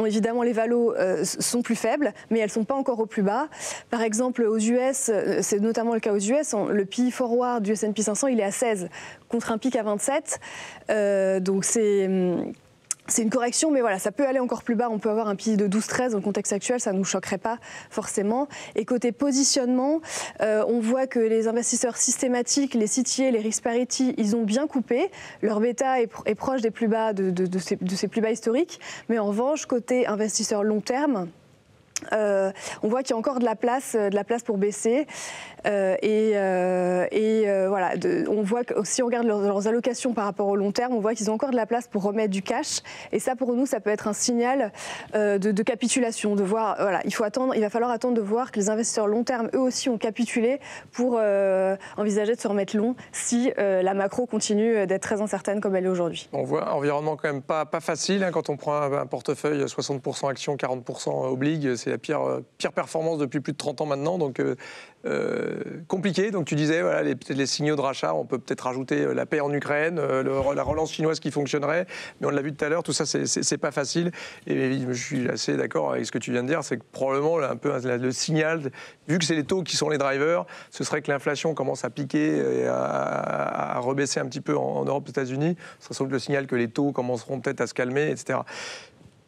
évidemment les valos sont plus faibles, mais elles sont pas encore au plus bas. Par exemple aux US, c'est notamment le cas aux US, le PE forward du S&P 500, il est à 16 contre un pic à 27. Donc c'est une correction, mais voilà, ça peut aller encore plus bas. On peut avoir un PE de 12-13 dans le contexte actuel, ça ne nous choquerait pas forcément. Et côté positionnement, on voit que les investisseurs systématiques, les CTA, les risk parity, ils ont bien coupé. Leur bêta est proche des plus bas de ces plus bas historiques. Mais en revanche, côté investisseurs long terme, on voit qu'il y a encore de la place pour baisser. Voilà, on voit que si on regarde leurs allocations par rapport au long terme, on voit qu'ils ont encore de la place pour remettre du cash. Et ça, pour nous, ça peut être un signal de capitulation, de voir. Voilà, il va falloir attendre de voir que les investisseurs long terme, eux aussi, ont capitulé pour envisager de se remettre long si la macro continue d'être très incertaine comme elle est aujourd'hui. On voit un environnement quand même pas facile hein, quand on prend un portefeuille 60% actions, 40% obliges. C'est la pire performance depuis plus de 30 ans maintenant, donc compliqué. Donc tu disais, voilà, peut-être les signaux de rachat, on peut peut-être rajouter la paix en Ukraine, la relance chinoise qui fonctionnerait, mais on l'a vu tout à l'heure, tout ça c'est pas facile. Et je suis assez d'accord avec ce que tu viens de dire, c'est que probablement un peu le signal, vu que c'est les taux qui sont les drivers, ce serait que l'inflation commence à piquer et à rebaisser un petit peu en Europe, aux États-Unis. Ce serait sans doute le signal que les taux commenceront peut-être à se calmer, etc.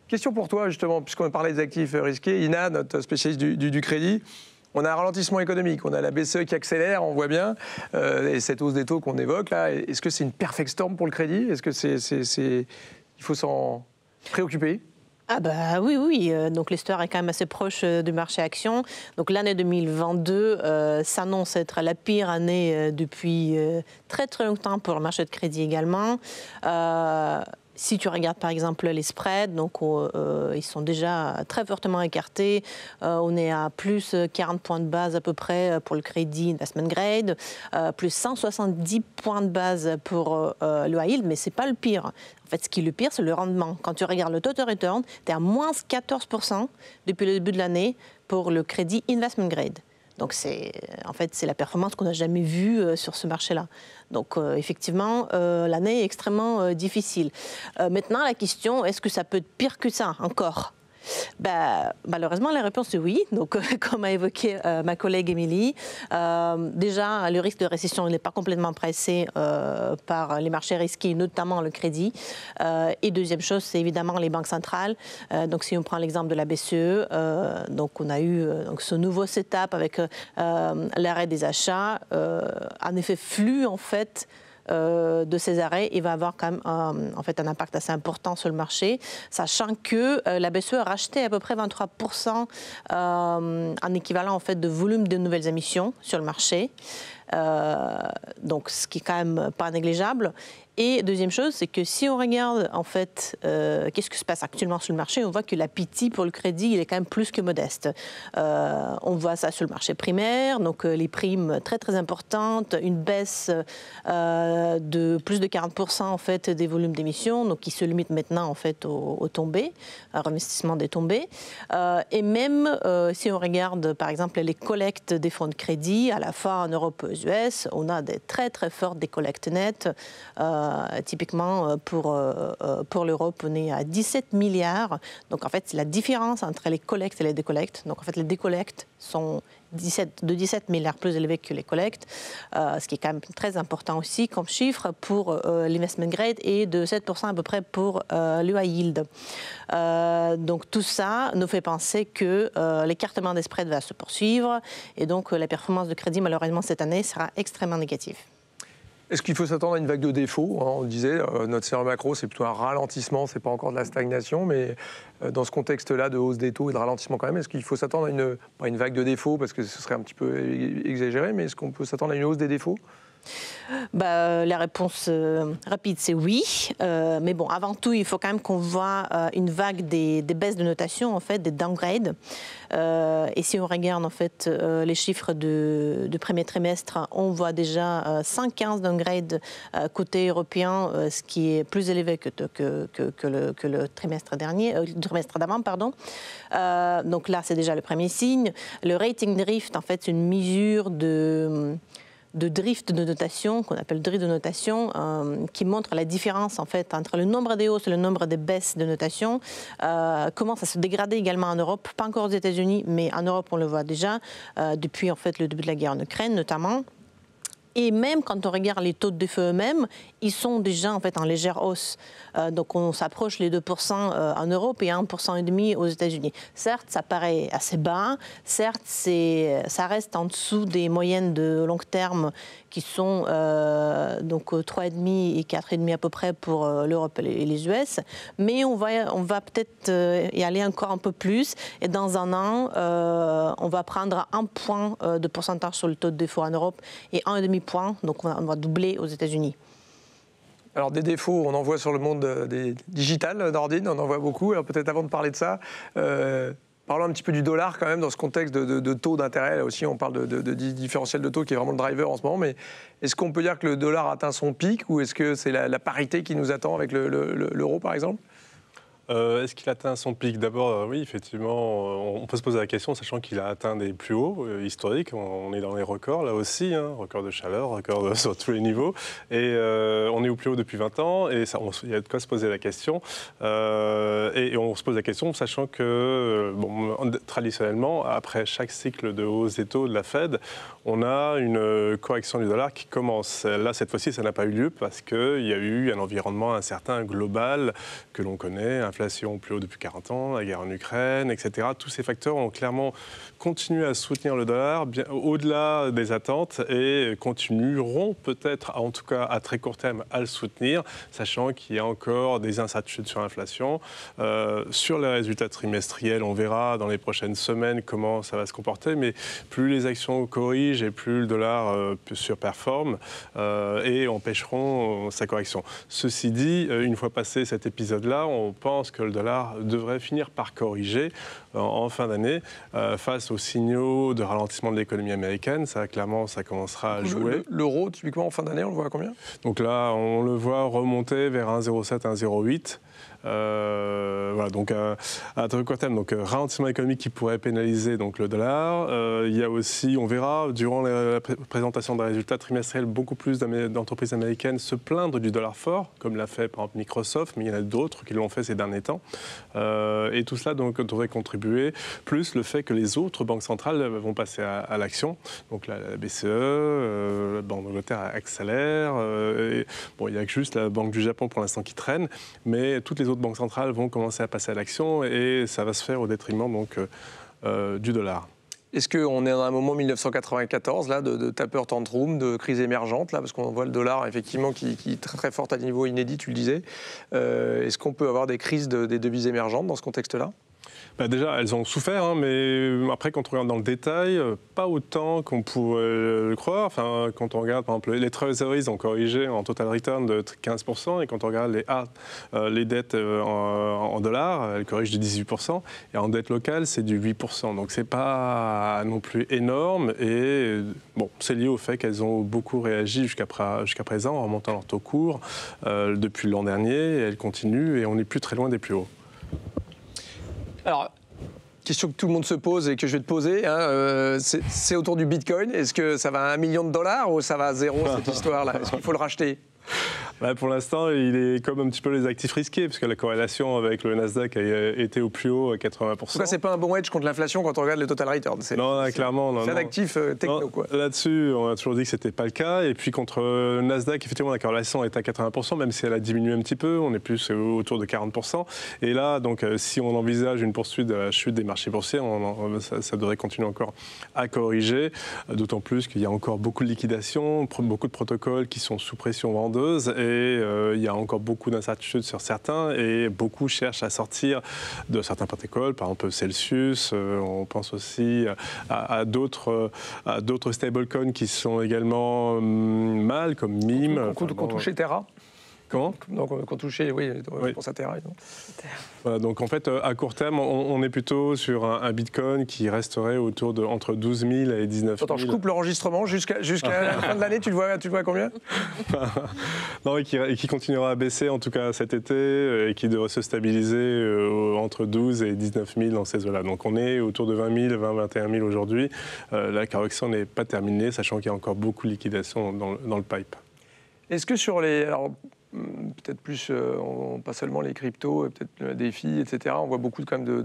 Question pour toi, justement, puisqu'on parlait des actifs risqués. Ina, notre spécialiste du crédit, on a un ralentissement économique, on a la BCE qui accélère, on voit bien, et cette hausse des taux qu'on évoque là, est-ce que c'est une perfect storm pour le crédit ? Est-ce que il faut s'en préoccuper ? Ah bah oui. Donc l'histoire est quand même assez proche du marché action. Donc l'année 2022 s'annonce être la pire année depuis très très longtemps pour le marché de crédit également. Si tu regardes par exemple les spreads, donc ils sont déjà très fortement écartés. On est à plus 40 points de base à peu près pour le crédit investment grade, plus 170 points de base pour le high yield, mais c'est pas le pire. En fait, ce qui est le pire, c'est le rendement. Quand tu regardes le total return, tu es à moins 14% depuis le début de l'année pour le crédit investment grade. Donc, c'est la performance qu'on n'a jamais vue sur ce marché-là. Donc, effectivement, l'année est extrêmement difficile. Maintenant, la question, est-ce que ça peut être pire que ça encore ? Malheureusement, la réponse est oui. Donc, comme a évoqué ma collègue Émilie, déjà, le risque de récession n'est pas complètement pressé par les marchés risqués, notamment le crédit. Et deuxième chose, c'est évidemment les banques centrales. Donc, si on prend l'exemple de la BCE, donc on a eu ce nouveau setup avec l'arrêt des achats, un effet flux en fait. De ces arrêts, il va avoir quand même un impact assez important sur le marché, sachant que la BCE a racheté à peu près 23% en équivalent en fait de volume de nouvelles émissions sur le marché. Donc, ce qui est quand même pas négligeable. Et deuxième chose, c'est que si on regarde en fait qu'est-ce qui se passe actuellement sur le marché, on voit que l'appétit pour le crédit il est quand même plus que modeste. On voit ça sur le marché primaire, donc les primes très très importantes, une baisse de plus de 40% en fait des volumes d'émissions, donc qui se limite maintenant en fait aux tombées, à remerciement des tombées. Et même si on regarde par exemple les collectes des fonds de crédit, à la fois en Europe et aux US, on a des très très fortes décollectes nettes. Typiquement, pour l'Europe, on est à 17 milliards. Donc, en fait, c'est la différence entre les collectes et les décollectes. Donc, en fait, les décollectes sont de 17 milliards plus élevés que les collectes, ce qui est quand même très important aussi comme chiffre pour l'investment grade et de 7% à peu près pour le high yield. Donc, tout ça nous fait penser que l'écartement des spreads va se poursuivre et donc la performance de crédit, malheureusement, cette année sera extrêmement négative. Est-ce qu'il faut s'attendre à une vague de défauts ? On disait, notre scénario macro, c'est plutôt un ralentissement, c'est pas encore de la stagnation, mais dans ce contexte-là de hausse des taux et de ralentissement quand même, est-ce qu'il faut s'attendre à pas une vague de défauts, parce que ce serait un petit peu exagéré, mais est-ce qu'on peut s'attendre à une hausse des défauts ? La réponse rapide, c'est oui. Mais bon, avant tout, il faut quand même qu'on voit une vague des baisses de notation, en fait, des downgrades. Et si on regarde, en fait, les chiffres du premier trimestre, on voit déjà 115 downgrades côté européen, ce qui est plus élevé que le trimestre d'avant, pardon. Donc là, c'est déjà le premier signe. Le rating drift, en fait, c'est une mesure de drift de notation, qu'on appelle drift de notation, qui montre la différence en fait entre le nombre des hausses et le nombre des baisses de notation, commence à se dégrader également en Europe, pas encore aux États-Unis, mais en Europe on le voit déjà, depuis en fait le début de la guerre en Ukraine notamment. Et même quand on regarde les taux de défaut eux-mêmes, ils sont déjà en fait en légère hausse. Donc on s'approche les 2% en Europe et 1,5% aux États-Unis. Certes, ça paraît assez bas. Certes, ça reste en dessous des moyennes de long terme qui sont donc 3,5 et 4,5 à peu près pour l'Europe et les US. Mais on va peut-être y aller encore un peu plus. Et dans un an, on va prendre 1 point de pourcentage sur le taux de défaut en Europe et 1,5 point. Donc on va doubler aux États-Unis. Alors des défauts, on en voit sur le monde des digital, Nordine, on en voit beaucoup. Alors peut-être avant de parler de ça, parlons un petit peu du dollar quand même dans ce contexte de taux d'intérêt. Là aussi, on parle de différentiel de taux qui est vraiment le driver en ce moment. Mais est-ce qu'on peut dire que le dollar atteint son pic ou est-ce que c'est la parité qui nous attend avec l'euro par exemple ? Est-ce qu'il atteint son pic ? D'abord, oui, effectivement, on peut se poser la question, sachant qu'il a atteint des plus hauts historiques. On est dans les records, là aussi, records de chaleur, records sur tous les niveaux. Et on est au plus haut depuis 20 ans, et il y a de quoi se poser la question. Et on se pose la question, sachant que, traditionnellement, après chaque cycle de hausse des taux de la Fed, on a une correction du dollar qui commence. Là, cette fois-ci, ça n'a pas eu lieu parce qu'il y a eu un environnement incertain global que l'on connaît, inflation l'inflation plus haut depuis 40 ans, la guerre en Ukraine, etc. Tous ces facteurs ont clairement continué à soutenir le dollar bien au-delà des attentes et continueront peut-être, en tout cas à très court terme, à le soutenir, sachant qu'il y a encore des incertitudes sur l'inflation. Sur les résultats trimestriels, on verra dans les prochaines semaines comment ça va se comporter, mais plus les actions corrigent et plus le dollar surperforme et empêcheront sa correction. Ceci dit, une fois passé cet épisode-là, on pense que le dollar devrait finir par corriger en fin d'année face aux signaux de ralentissement de l'économie américaine. Ça, clairement, ça commencera à jouer. L'euro, typiquement, en fin d'année, on le voit à combien? Donc là, on le voit remonter vers 1,07, 1,08. Voilà, donc à très court terme, donc ralentissement économique qui pourrait pénaliser donc le dollar. Il y a aussi, on verra durant la présentation des résultats trimestriels, beaucoup plus d'entreprises américaines se plaindre du dollar fort, comme l'a fait par exemple Microsoft, mais il y en a d'autres qui l'ont fait ces derniers temps. Et tout cela donc devrait contribuer, plus le fait que les autres banques centrales vont passer à l'action. Donc la BCE, la Banque d'Angleterre accélère. Bon, il y a que juste la Banque du Japon pour l'instant qui traîne, mais toutes les autres banques centrales vont commencer à passer à l'action et ça va se faire au détriment donc, du dollar. Est-ce qu'on est dans un moment 1994 là, de taper tantrum, de crise émergente, là, parce qu'on voit le dollar effectivement qui est très très fort à des niveaux inédits, tu le disais. Est-ce qu'on peut avoir des crises des devises émergentes dans ce contexte-là? Déjà, elles ont souffert, hein, mais après, quand on regarde dans le détail, pas autant qu'on pourrait le croire. Enfin, quand on regarde, par exemple, les treasuries ont corrigé en total return de 15%, et quand on regarde les dettes en dollars, elles corrigent de 18%, et en dette locale, c'est du 8%. Donc, c'est pas non plus énorme, et bon, c'est lié au fait qu'elles ont beaucoup réagi jusqu'à présent en remontant leur taux court depuis l'an dernier, et elles continuent, et on n'est plus très loin des plus hauts. Alors, question que tout le monde se pose et que je vais te poser, hein, c'est autour du Bitcoin. Est-ce que ça va à $1 million ou ça va à zéro, cette histoire-là? Est-ce qu'il faut le racheter? Pour l'instant, il est comme un petit peu les actifs risqués, puisque la corrélation avec le Nasdaq a été au plus haut à 80%. En tout cas, c'est pas un bon hedge contre l'inflation quand on regarde le total return. Non, clairement. C'est un actif techno, quoi. Là-dessus, on a toujours dit que c'était pas le cas. Et puis contre le Nasdaq, effectivement, la corrélation est à 80%, même si elle a diminué un petit peu. On est plus autour de 40%. Et là, donc, si on envisage une poursuite de la chute des marchés boursiers, ça devrait continuer encore à corriger. D'autant plus qu'il y a encore beaucoup de liquidations, beaucoup de protocoles qui sont sous pression vendeuse. Et il y a encore beaucoup d'incertitudes sur certains et beaucoup cherchent à sortir de certains protocoles, par exemple Celsius. On pense aussi à d'autres stablecoins qui sont également mal, comme MIM. Qu'on touchait Terra. Comment? Donc, qu'on touchait, oui, pour sa Terra. Voilà, donc en fait, à court terme, on est plutôt sur un Bitcoin qui resterait autour de entre 12 000 et 19 000. Attends, je coupe l'enregistrement jusqu'à la fin de l'année. Tu le vois combien? Non, et qui continuera à baisser en tout cas cet été et qui devrait se stabiliser entre 12 et 19 000 dans ces eaux-là. Donc on est autour de 20 000, 21 000 aujourd'hui. La correction n'est pas terminée, sachant qu'il y a encore beaucoup de liquidations dans le pipe. Est-ce que sur les... Alors, peut-être plus, pas seulement les cryptos, peut-être le défi, etc. On voit beaucoup quand même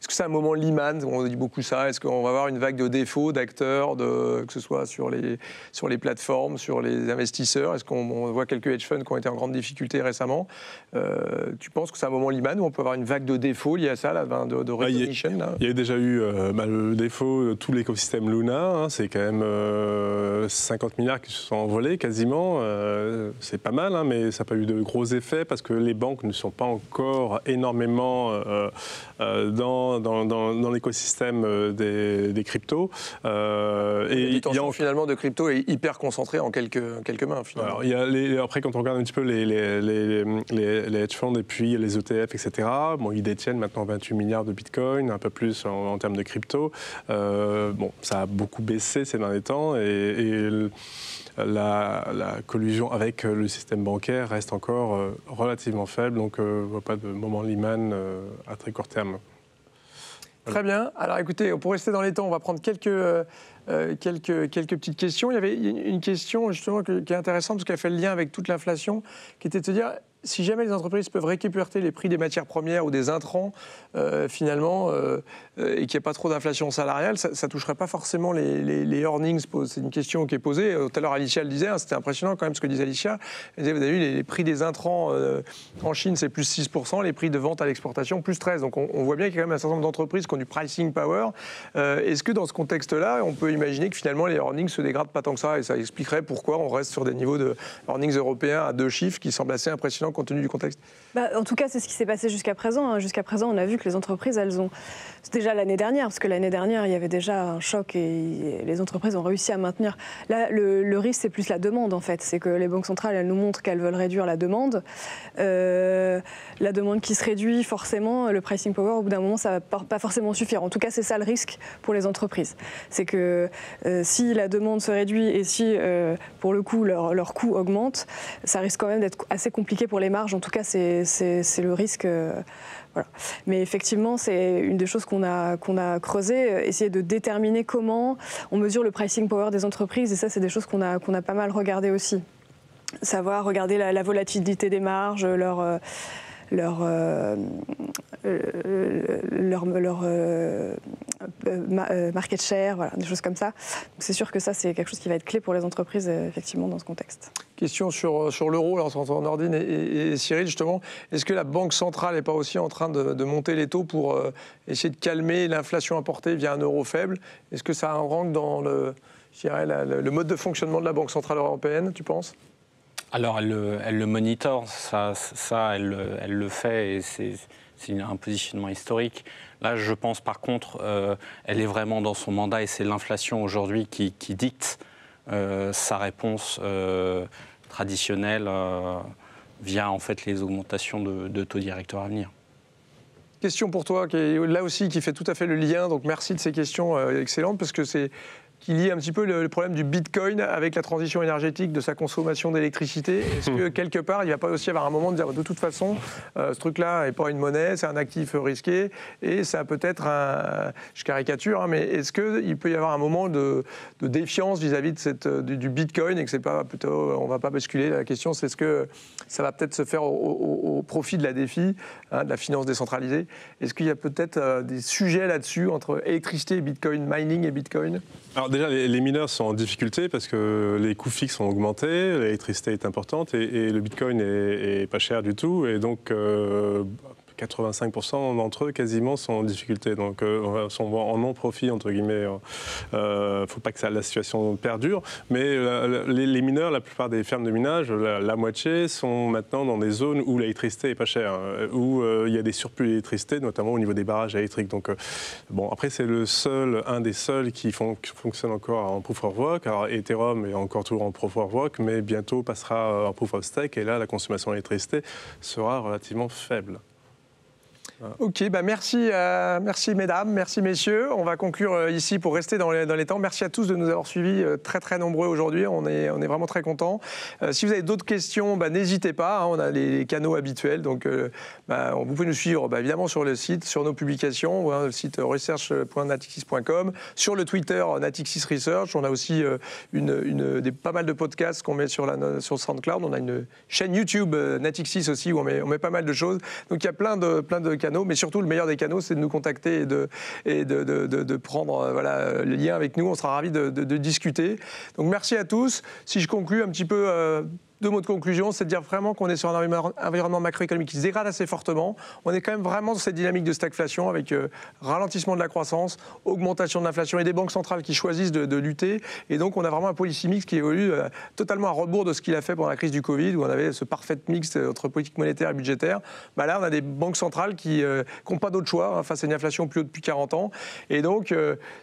Est-ce que c'est un moment Lehman? On dit beaucoup ça. Est-ce qu'on va avoir une vague de défauts d'acteurs, que ce soit sur les plateformes, sur les investisseurs? Est-ce qu'on voit quelques hedge funds qui ont été en grande difficulté récemment? Tu penses que c'est un moment Lehman où on peut avoir une vague de défauts liée à ça, là, de recognition? Il y a déjà eu le défaut de tout l'écosystème Luna. Hein, c'est quand même 50 milliards qui se sont envolés quasiment. C'est pas mal, hein, mais ça n'a pas eu de gros effets parce que les banques ne sont pas encore énormément dans l'écosystème des cryptos. Et finalement de crypto est hyper concentrée en quelques mains. Finalement. Alors, après, quand on regarde un petit peu les hedge funds et puis les ETF, etc., bon, ils détiennent maintenant 28 milliards de Bitcoin, un peu plus en termes de crypto. Bon, ça a beaucoup baissé ces derniers temps et la collusion avec le système bancaire reste encore relativement faible, donc on ne voit pas de moment Lehman à très court terme. Très bien. Alors écoutez, pour rester dans les temps, on va prendre quelques petites questions. Il y avait une question justement qui est intéressante parce qu'elle fait le lien avec toute l'inflation, qui était de se dire, si jamais les entreprises peuvent récupérer les prix des matières premières ou des intrants, finalement, et qu'il n'y ait pas trop d'inflation salariale, ça ne toucherait pas forcément les earnings. C'est une question qui est posée. Tout à l'heure, Alicia le disait, c'était impressionnant quand même ce que disait Alicia. Elle disait, vous avez vu, les prix des intrants en Chine, c'est plus 6%, les prix de vente à l'exportation, plus 13%. Donc on voit bien qu'il y a quand même un certain nombre d'entreprises qui ont du pricing power. Est-ce que dans ce contexte-là, on peut imaginer que finalement les earnings se dégradent pas tant que ça, et ça expliquerait pourquoi on reste sur des niveaux de earnings européens à 2 chiffres qui semblent assez impressionnants compte tenu du contexte? En tout cas, c'est ce qui s'est passé jusqu'à présent. Jusqu'à présent, on a vu que les entreprises, elles ont... C'est déjà l'année dernière, parce que l'année dernière, il y avait déjà un choc et les entreprises ont réussi à maintenir. Là, le risque, c'est plus la demande, en fait. C'est que les banques centrales, elles nous montrent qu'elles veulent réduire la demande. La demande qui se réduit, forcément, le pricing power, au bout d'un moment, ça ne va pas forcément suffire. En tout cas, c'est ça le risque pour les entreprises. C'est que si la demande se réduit et si, pour le coup, leur coût augmente, ça risque quand même d'être assez compliqué pour les marges. En tout cas, c'est le risque. Voilà. Mais effectivement, c'est une des choses qu'on a creusé, essayer de déterminer comment on mesure le pricing power des entreprises. Et ça, c'est des choses qu'on a pas mal regardé aussi. Savoir regarder la volatilité des marges, leur market share, voilà, des choses comme ça. C'est sûr que ça, c'est quelque chose qui va être clé pour les entreprises, effectivement, dans ce contexte. Question sur l'euro, entre Nordine et Cyril, justement. Est-ce que la Banque centrale n'est pas aussi en train de monter les taux pour essayer de calmer l'inflation importée via un euro faible? Est-ce que ça rentre dans le mode de fonctionnement de la Banque centrale européenne, tu penses? Alors, elle le monitore, elle le fait, et c'est un positionnement historique. Là, je pense, par contre, elle est vraiment dans son mandat, et c'est l'inflation aujourd'hui qui dicte sa réponse traditionnelle via, en fait, les augmentations de taux directeurs à venir. Question pour toi, qui est là aussi, qui fait tout à fait le lien. Donc, merci de ces questions excellentes, parce que c'est... qui lie un petit peu le problème du Bitcoin avec la transition énergétique de sa consommation d'électricité. Est-ce que quelque part, il ne va pas aussi avoir un moment de dire de toute façon, ce truc-là n'est pas une monnaie, c'est un actif risqué, et ça peut être je caricature, hein, mais est-ce qu'il peut y avoir un moment de défiance vis-à-vis de du Bitcoin, et que c'est pas plutôt, on ne va pas basculer? La question, c'est est-ce que ça va peut-être se faire au profit de la DeFi, hein, de la finance décentralisée? Est-ce qu'il y a peut-être des sujets là-dessus entre électricité et Bitcoin, mining et Bitcoin? Alors déjà, les mineurs sont en difficulté parce que les coûts fixes ont augmenté, l'électricité est importante et le Bitcoin est pas cher du tout. Et donc, 85% d'entre eux, quasiment, sont en difficulté. Donc, sont en non-profit, entre guillemets. Il ne faut pas que la situation perdure. Mais les mineurs, la plupart des fermes de minage, la moitié, sont maintenant dans des zones où l'électricité n'est pas chère, où il y a des surplus d'électricité, notamment au niveau des barrages électriques. Donc, bon, après, c'est un des seuls qui fonctionne encore en Proof of Work. Alors, Ethereum est encore toujours en Proof of Work, mais bientôt passera en Proof of Stake. Et là, la consommation d'électricité sera relativement faible. Ok, merci mesdames, merci messieurs. On va conclure ici pour rester dans les temps. Merci à tous de nous avoir suivis très très nombreux aujourd'hui. On est vraiment très contents. Si vous avez d'autres questions, n'hésitez pas. Hein, on a les canaux habituels. Donc vous pouvez nous suivre évidemment sur le site, sur nos publications, le site research.natixis.com, sur le Twitter Natixis Research. On a aussi pas mal de podcasts qu'on met sur SoundCloud. On a une chaîne YouTube Natixis aussi où on met pas mal de choses. Donc il y a plein de canaux, mais surtout le meilleur des canaux, c'est de nous contacter et de prendre le lien avec nous. On sera ravis de discuter. Donc merci à tous. Si je conclue un petit peu... 2 mots de conclusion, c'est de dire vraiment qu'on est sur un environnement macroéconomique qui se dégrade assez fortement. On est quand même vraiment dans cette dynamique de stagflation avec ralentissement de la croissance, augmentation de l'inflation et des banques centrales qui choisissent de lutter. Et donc on a vraiment un policy mix qui évolue totalement à rebours de ce qu'il a fait pendant la crise du Covid, où on avait ce parfait mix entre politique monétaire et budgétaire. Là, on a des banques centrales qui n'ont pas d'autre choix face à une inflation plus haute depuis 40 ans. Et donc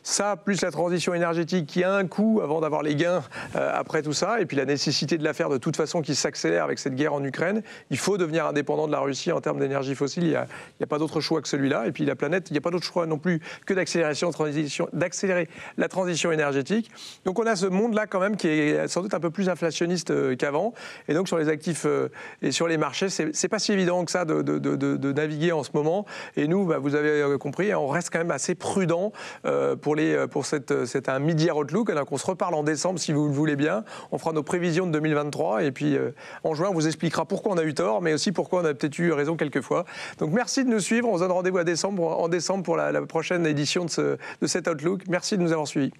ça, plus la transition énergétique qui a un coût avant d'avoir les gains après tout ça, et puis la nécessité de la faire de toute façon qui s'accélère avec cette guerre en Ukraine. Il faut devenir indépendant de la Russie en termes d'énergie fossile. Il n'y a pas d'autre choix que celui-là. Et puis la planète, il n'y a pas d'autre choix non plus que d'accélérer la transition énergétique. Donc on a ce monde-là quand même qui est sans doute un peu plus inflationniste qu'avant. Et donc sur les actifs et sur les marchés, c'est pas si évident que ça de naviguer en ce moment. Et nous, vous avez compris, on reste quand même assez prudent pour cet un mid-year outlook. Alors qu'on se reparle en décembre si vous le voulez bien. On fera nos prévisions de 2023 et puis puis en juin, on vous expliquera pourquoi on a eu tort, mais aussi pourquoi on a peut-être eu raison quelquefois. Donc merci de nous suivre. On se donne rendez-vous en décembre pour la prochaine édition de cet Outlook. Merci de nous avoir suivis.